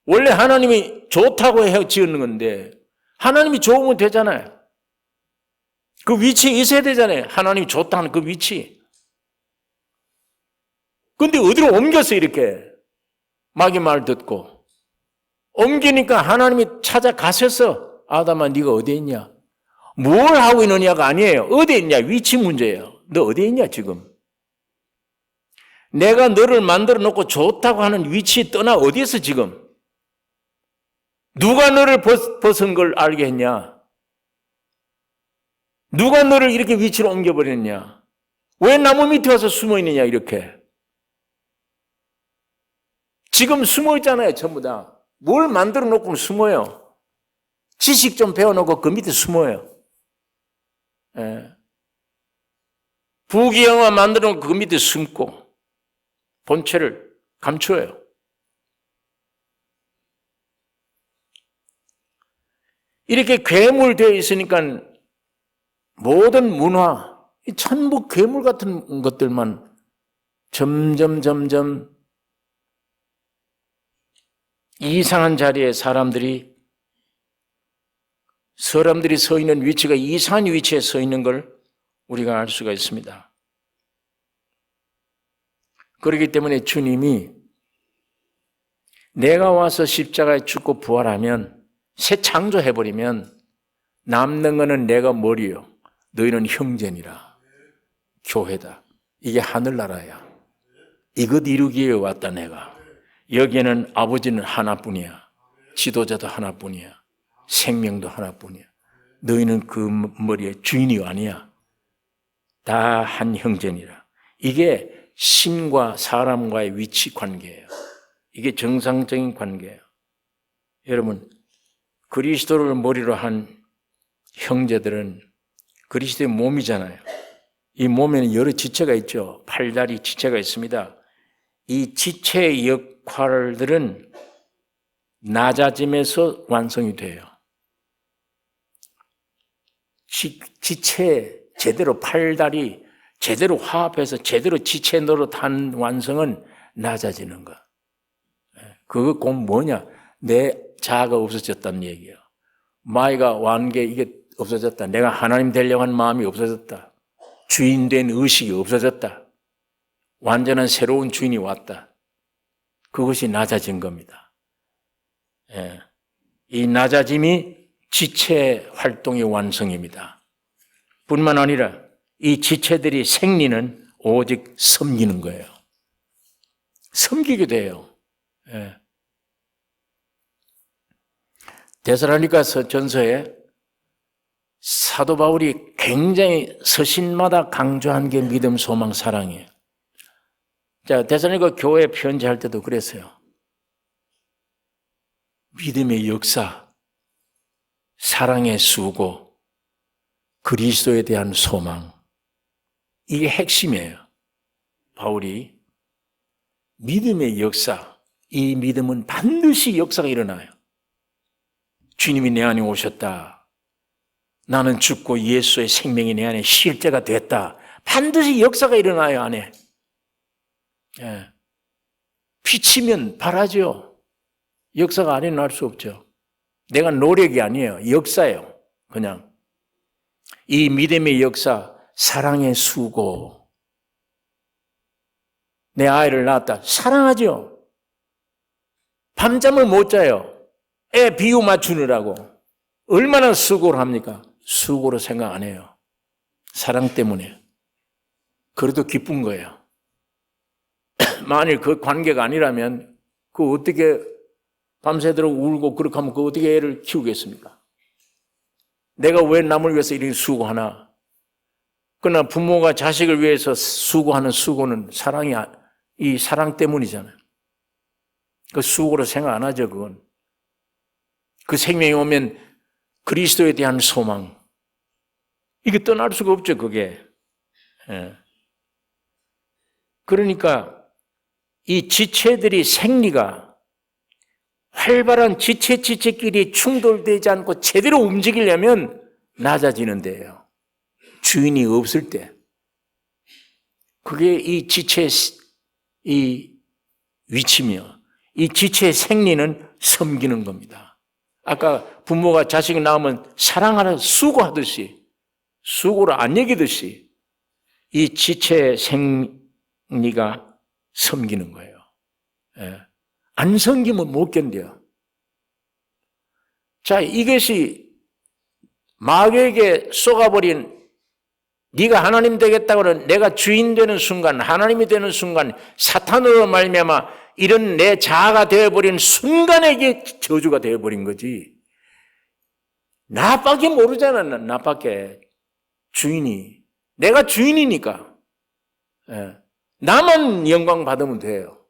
원래 하나님이 좋다고 해 지었는 건데 하나님이 좋으면 되잖아요. 그 위치에 있어야 되잖아요. 하나님이 좋다는 그 위치. 근데 어디로 옮겼어, 이렇게. 마귀 말 듣고. 옮기니까 하나님이 찾아가셨어. 아담아, 네가 어디에 있냐? 뭘 하고 있느냐가 아니에요. 어디에 있냐? 위치 문제예요. 너 어디에 있냐, 지금? 내가 너를 만들어 놓고 좋다고 하는 위치에 떠나 어디 있어, 지금? 누가 너를 벗은 걸 알게 했냐? 누가 너를 이렇게 위치로 옮겨버렸냐? 왜 나무 밑에 와서 숨어 있느냐, 이렇게? 지금 숨어 있잖아요, 전부 다. 뭘 만들어 놓고 숨어요. 지식 좀 배워놓고 그 밑에 숨어요. 부귀영화 만들어 놓고 그 밑에 숨고 본체를 감추어요. 이렇게 괴물되어 있으니까 모든 문화, 이 천부 괴물 같은 것들만 점점 이상한 자리에 사람들이 서 있는 위치가 이상한 위치에 서 있는 걸 우리가 알 수가 있습니다. 그렇기 때문에 주님이 내가 와서 십자가에 죽고 부활하면 새 창조해버리면 남는 거는 내가 머리요, 너희는 형제니라. 교회다. 이게 하늘나라야. 이것 이루기 위해 왔다, 내가. 여기에는 아버지는 하나뿐이야. 지도자도 하나뿐이야. 생명도 하나뿐이야. 너희는 그 머리의 주인이 아니야. 다 한 형제니라. 이게 신과 사람과의 위치 관계예요. 이게 정상적인 관계예요. 여러분, 그리스도를 머리로 한 형제들은 그리스도의 몸이잖아요. 이 몸에는 여러 지체가 있죠. 팔다리 지체가 있습니다. 이 지체의 역할들은 낮아짐에서 완성이 돼요. 지체 제대로 팔다리 제대로 화합해서 제대로 지체 노릇한 완성은 낮아지는 거. 그거 곧 뭐냐? 내 자아가 없어졌다는 얘기예요. 마이가 완게 이게 없어졌다. 내가 하나님 되려고 하는 마음이 없어졌다. 주인된 의식이 없어졌다. 완전한 새로운 주인이 왔다. 그것이 낮아진 겁니다. 이 낮아짐이 지체 활동의 완성입니다. 뿐만 아니라 이 지체들이 생리는 오직 섬기는 거예요. 섬기게 돼요. 데살로니가서 전서에 사도 바울이 굉장히 서신마다 강조한 게 믿음, 소망, 사랑이에요. 자, 데살로니가 교회 편지할 때도 그랬어요. 믿음의 역사, 사랑의 수고, 그리스도에 대한 소망. 이게 핵심이에요. 바울이 믿음의 역사, 이 믿음은 반드시 역사가 일어나요. 주님이 내 안에 오셨다. 나는 죽고 예수의 생명이 내 안에 실제가 됐다. 반드시 역사가 일어나요, 안에. 비치면 바라죠. 역사가 안 일어날 수 없죠. 내가 노력이 아니에요. 역사예요. 그냥. 이 믿음의 역사, 사랑의 수고. 내 아이를 낳았다. 사랑하죠. 밤잠을 못 자요. 애 비유 맞추느라고. 얼마나 수고를 합니까? 수고로 생각 안 해요. 사랑 때문에. 그래도 기쁜 거예요. 만일 그 관계가 아니라면 그 어떻게 밤새도록 울고 그렇게 하면 그 어떻게 애를 키우겠습니까? 내가 왜 남을 위해서 이렇게 수고하나? 그러나 부모가 자식을 위해서 수고하는 수고는 사랑이, 이 사랑 때문이잖아요. 그 수고로 생각 안 하죠, 그건. 그 생명이 오면 그리스도에 대한 소망. 이게 떠날 수가 없죠, 그게. 그러니까 이 지체들이 생리가 활발한 지체끼리 충돌되지 않고 제대로 움직이려면 낮아지는 데예요. 주인이 없을 때. 그게 이 지체의 이 위치며 이 지체의 생리는 섬기는 겁니다. 아까 부모가 자식을 낳으면 사랑하는 수고하듯이 수고를 안 여기듯이 이 지체의 생리가 섬기는 거예요. 안 섬기면 못 견뎌요. 자, 이것이 마귀에게 쏘가버린 네가 하나님 되겠다고는 내가 주인 되는 순간, 하나님이 되는 순간, 사탄으로 말미암아 이런 내 자아가 되어버린 순간에 이게 저주가 되어버린 거지. 나밖에 모르잖아, 나밖에. 주인이. 내가 주인이니까. 나만 영광 받으면 돼요.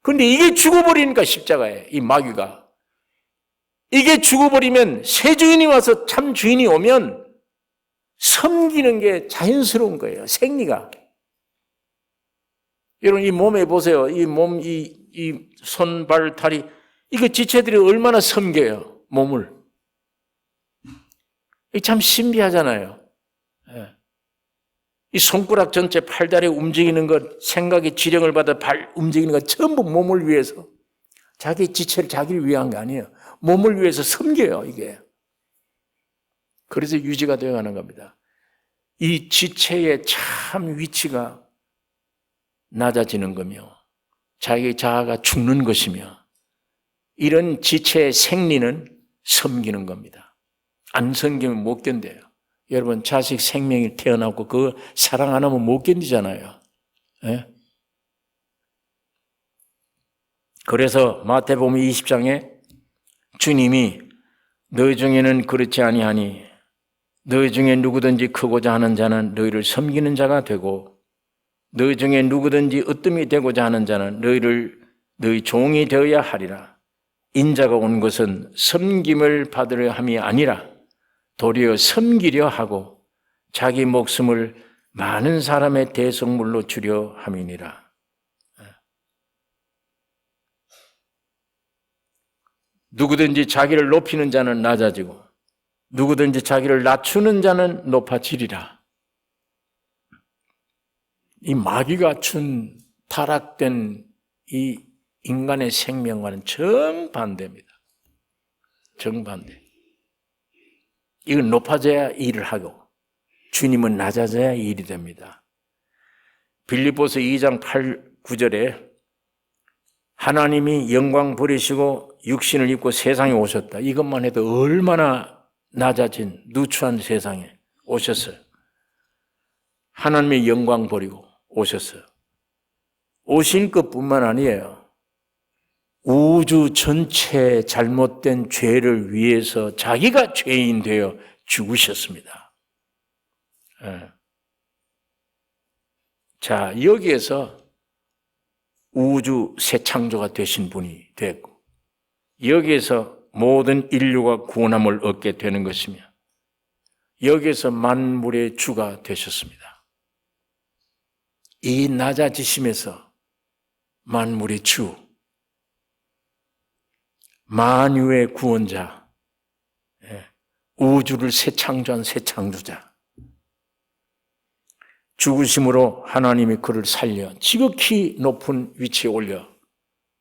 근데 이게 죽어버리니까 십자가에, 이 마귀가. 이게 죽어버리면 새 주인이 와서 참 주인이 오면 섬기는 게 자연스러운 거예요. 생리가. 여러분, 이 몸에 보세요. 이 몸, 이 손, 발, 다리. 이거 지체들이 얼마나 섬겨요. 몸을. 이게 참 신비하잖아요. 이 손가락 전체 팔다리 움직이는 것, 생각의 지령을 받아 발 움직이는 것 전부 몸을 위해서. 자기 지체를 자기를 위한 게 아니에요. 몸을 위해서 섬겨요, 이게. 그래서 유지가 되어가는 겁니다. 이 지체의 참 위치가 낮아지는 거며 자기 자아가 죽는 것이며 이런 지체의 생리는 섬기는 겁니다. 안 섬기면 못 견뎌요. 여러분, 자식 생명이 태어나고 그 사랑 안 하면 못 견디잖아요. 그래서 마태복음 20장에 주님이 너희 중에는 그렇지 아니하니 너희 중에 누구든지 크고자 하는 자는 너희를 섬기는 자가 되고 너희 중에 누구든지 으뜸이 되고자 하는 자는 너희 종이 되어야 하리라. 인자가 온 것은 섬김을 받으려 함이 아니라 도리어 섬기려 하고 자기 목숨을 많은 사람의 대속물로 주려 함이니라. 누구든지 자기를 높이는 자는 낮아지고 누구든지 자기를 낮추는 자는 높아지리라. 이 마귀가 준 타락된 이 인간의 생명과는 정반대입니다. 정반대. 이건 높아져야 일을 하고 주님은 낮아져야 일이 됩니다. 빌립보서 2장 8, 9절에 하나님이 영광 버리시고 육신을 입고 세상에 오셨다. 이것만 해도 얼마나 낮아진 누추한 세상에 오셨어요. 하나님의 영광 버리고 오셨어요. 오신 것뿐만 아니에요. 우주 전체의 잘못된 죄를 위해서 자기가 죄인 되어 죽으셨습니다. 자, 여기에서 우주 새 창조가 되신 분이 됐고, 여기에서 모든 인류가 구원함을 얻게 되는 것이며, 여기에서 만물의 주가 되셨습니다. 이 낮아지심에서 만물의 주, 만유의 구원자, 우주를 새 창조한 새 창조자, 죽으심으로 하나님이 그를 살려 지극히 높은 위치에 올려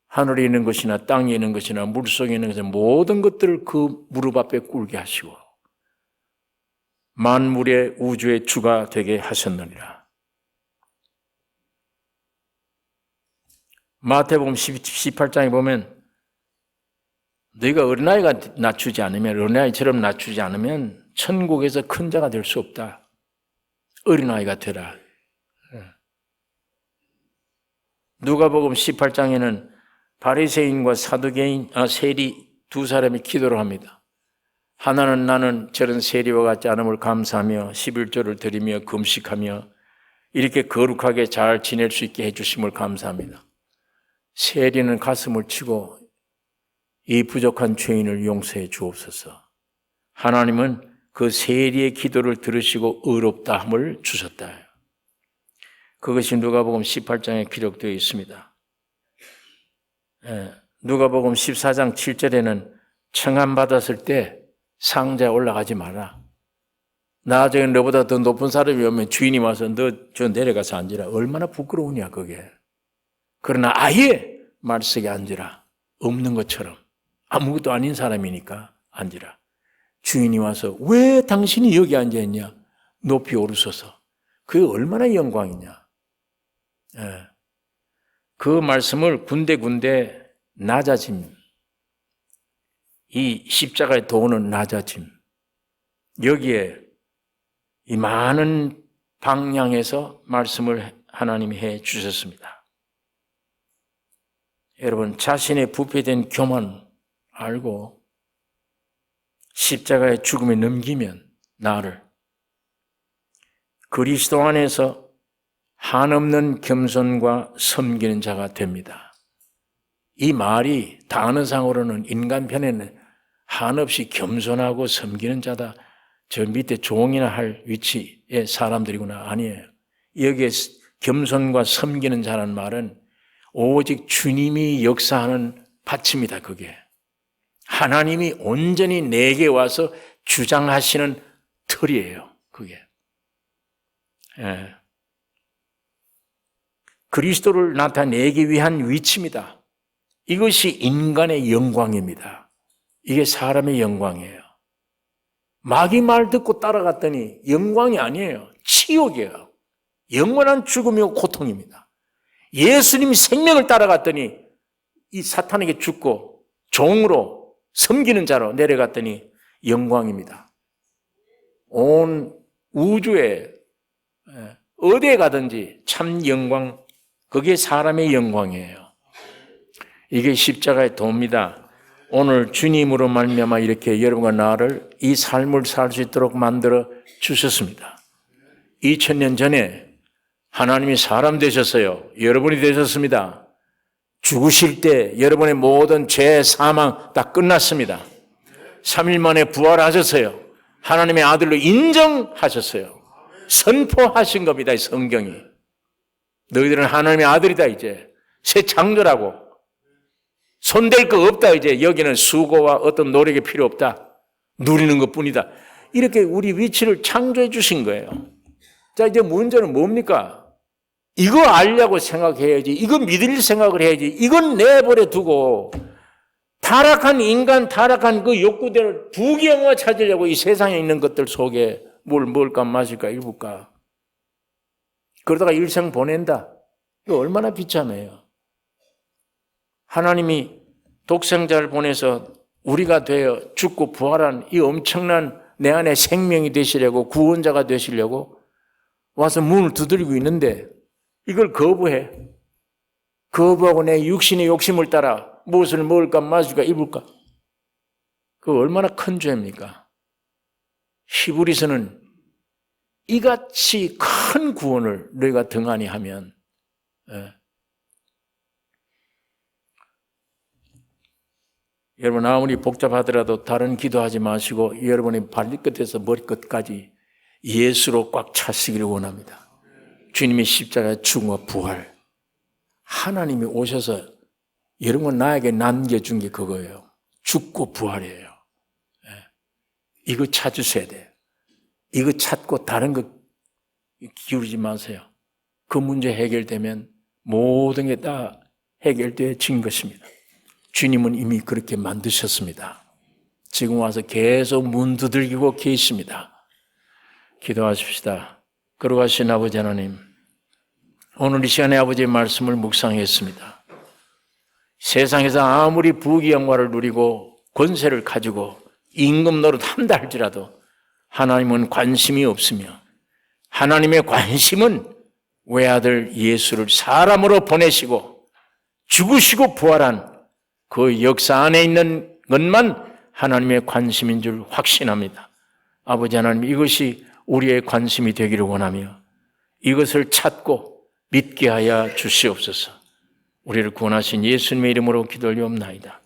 하늘에 있는 것이나 땅에 있는 것이나 물속에 있는 것이나 모든 것들을 그 무릎 앞에 꿇게 하시고 만물의 우주의 주가 되게 하셨느니라. 마태복음 18장에 보면 너희가 어린아이가 낮추지 않으면, 어린아이처럼 낮추지 않으면 천국에서 큰 자가 될 수 없다. 어린아이가 되라. 누가복음 18장에는 바리새인과 세리 두 사람이 기도를 합니다. 하나는 나는 저런 세리와 같지 않음을 감사하며 11조를 드리며 금식하며 이렇게 거룩하게 잘 지낼 수 있게 해주심을 감사합니다. 세리는 가슴을 치고 이 부족한 죄인을 용서해 주옵소서. 하나님은 그 세리의 기도를 들으시고 의롭다함을 주셨다. 그것이 누가복음 18장에 기록되어 있습니다. 누가복음 14장 7절에는 청함받았을 때 상자에 올라가지 마라. 나중에 너보다 더 높은 사람이 오면 주인이 와서 너 저 내려가서 앉으라. 얼마나 부끄러우냐 그게. 그러나 아예 말석에 앉으라. 없는 것처럼. 아무것도 아닌 사람이니까 앉으라. 주인이 와서 왜 당신이 여기 앉아있냐? 높이 오르소서. 그게 얼마나 영광이냐. 그 말씀을 군데군데 낮아짐, 이 십자가의 도는 낮아짐, 여기에 이 많은 방향에서 말씀을 하나님이 해 주셨습니다. 여러분, 자신의 부패된 교만 알고 십자가의 죽음에 넘기면 나를 그리스도 안에서 한없는 겸손과 섬기는 자가 됩니다. 이 말이 단어상으로는 인간편에는 한없이 겸손하고 섬기는 자다. 저 밑에 종이나 할 위치의 사람들이구나. 아니에요. 여기에 겸손과 섬기는 자라는 말은 오직 주님이 역사하는 파츠입니다. 그게. 하나님이 온전히 내게 와서 주장하시는 틀이에요. 그게. 그리스도를 나타내기 위한 위치입니다. 이것이 인간의 영광입니다. 이게 사람의 영광이에요. 마귀 말 듣고 따라갔더니 영광이 아니에요. 치욕이에요. 영원한 죽음이고 고통입니다. 예수님 생명을 따라갔더니 이 사탄에게 죽고 종으로 섬기는 자로 내려갔더니 영광입니다. 온 우주에 어디에 가든지 참 영광, 그게 사람의 영광이에요. 이게 십자가의 도입니다. 오늘 주님으로 말미암아 이렇게 여러분과 나를 이 삶을 살 수 있도록 만들어 주셨습니다. 2000년 전에 하나님이 사람 되셨어요. 여러분이 되셨습니다. 죽으실 때 여러분의 모든 죄, 사망 다 끝났습니다. 3일 만에 부활하셨어요. 하나님의 아들로 인정하셨어요. 선포하신 겁니다. 이 성경이. 너희들은 하나님의 아들이다 이제. 새 창조라고. 손댈 거 없다 이제. 여기는 수고와 어떤 노력이 필요 없다. 누리는 것뿐이다. 이렇게 우리 위치를 창조해 주신 거예요. 자, 이제 문제는 뭡니까? 이거 알려고 생각해야지. 이거 믿을 생각을 해야지. 이건 내버려 두고 타락한 인간, 타락한 그 욕구대로 부귀영화 찾으려고 이 세상에 있는 것들 속에 뭘 먹을까 마실까 입을까 그러다가 일생 보낸다. 이거 얼마나 비참해요. 하나님이 독생자를 보내서 우리가 되어 죽고 부활한 이 엄청난 내 안에 생명이 되시려고 구원자가 되시려고 와서 문을 두드리고 있는데 이걸 거부해. 거부하고 내 육신의 욕심을 따라 무엇을 먹을까 마실까 입을까? 그거 얼마나 큰 죄입니까? 히브리서는 이같이 큰 구원을 너희가 등한히 하면 여러분 아무리 복잡하더라도 다른 기도하지 마시고 여러분의 발끝에서 머리끝까지 예수로 꽉 차시기를 원합니다. 주님의 십자가의 죽음과 부활 하나님이 오셔서 여러분 나에게 남겨준 게 그거예요. 죽고 부활이에요. 이거 찾으셔야 돼요. 이거 찾고 다른 거 기울이지 마세요. 그 문제 해결되면 모든 게 다 해결되어진 것입니다. 주님은 이미 그렇게 만드셨습니다. 지금 와서 계속 문 두들기고 계십니다. 기도하십시다. 거룩하신 아버지 하나님, 오늘 이 시간에 아버지의 말씀을 묵상했습니다. 세상에서 아무리 부귀영화를 누리고 권세를 가지고 임금 노릇 한다 할지라도 하나님은 관심이 없으며 하나님의 관심은 외아들 예수를 사람으로 보내시고 죽으시고 부활한 그 역사 안에 있는 것만 하나님의 관심인 줄 확신합니다. 아버지 하나님, 이것이 우리의 관심이 되기를 원하며 이것을 찾고 믿게 하여 주시옵소서. 우리를 구원하신 예수님의 이름으로 기도 올리옵나이다.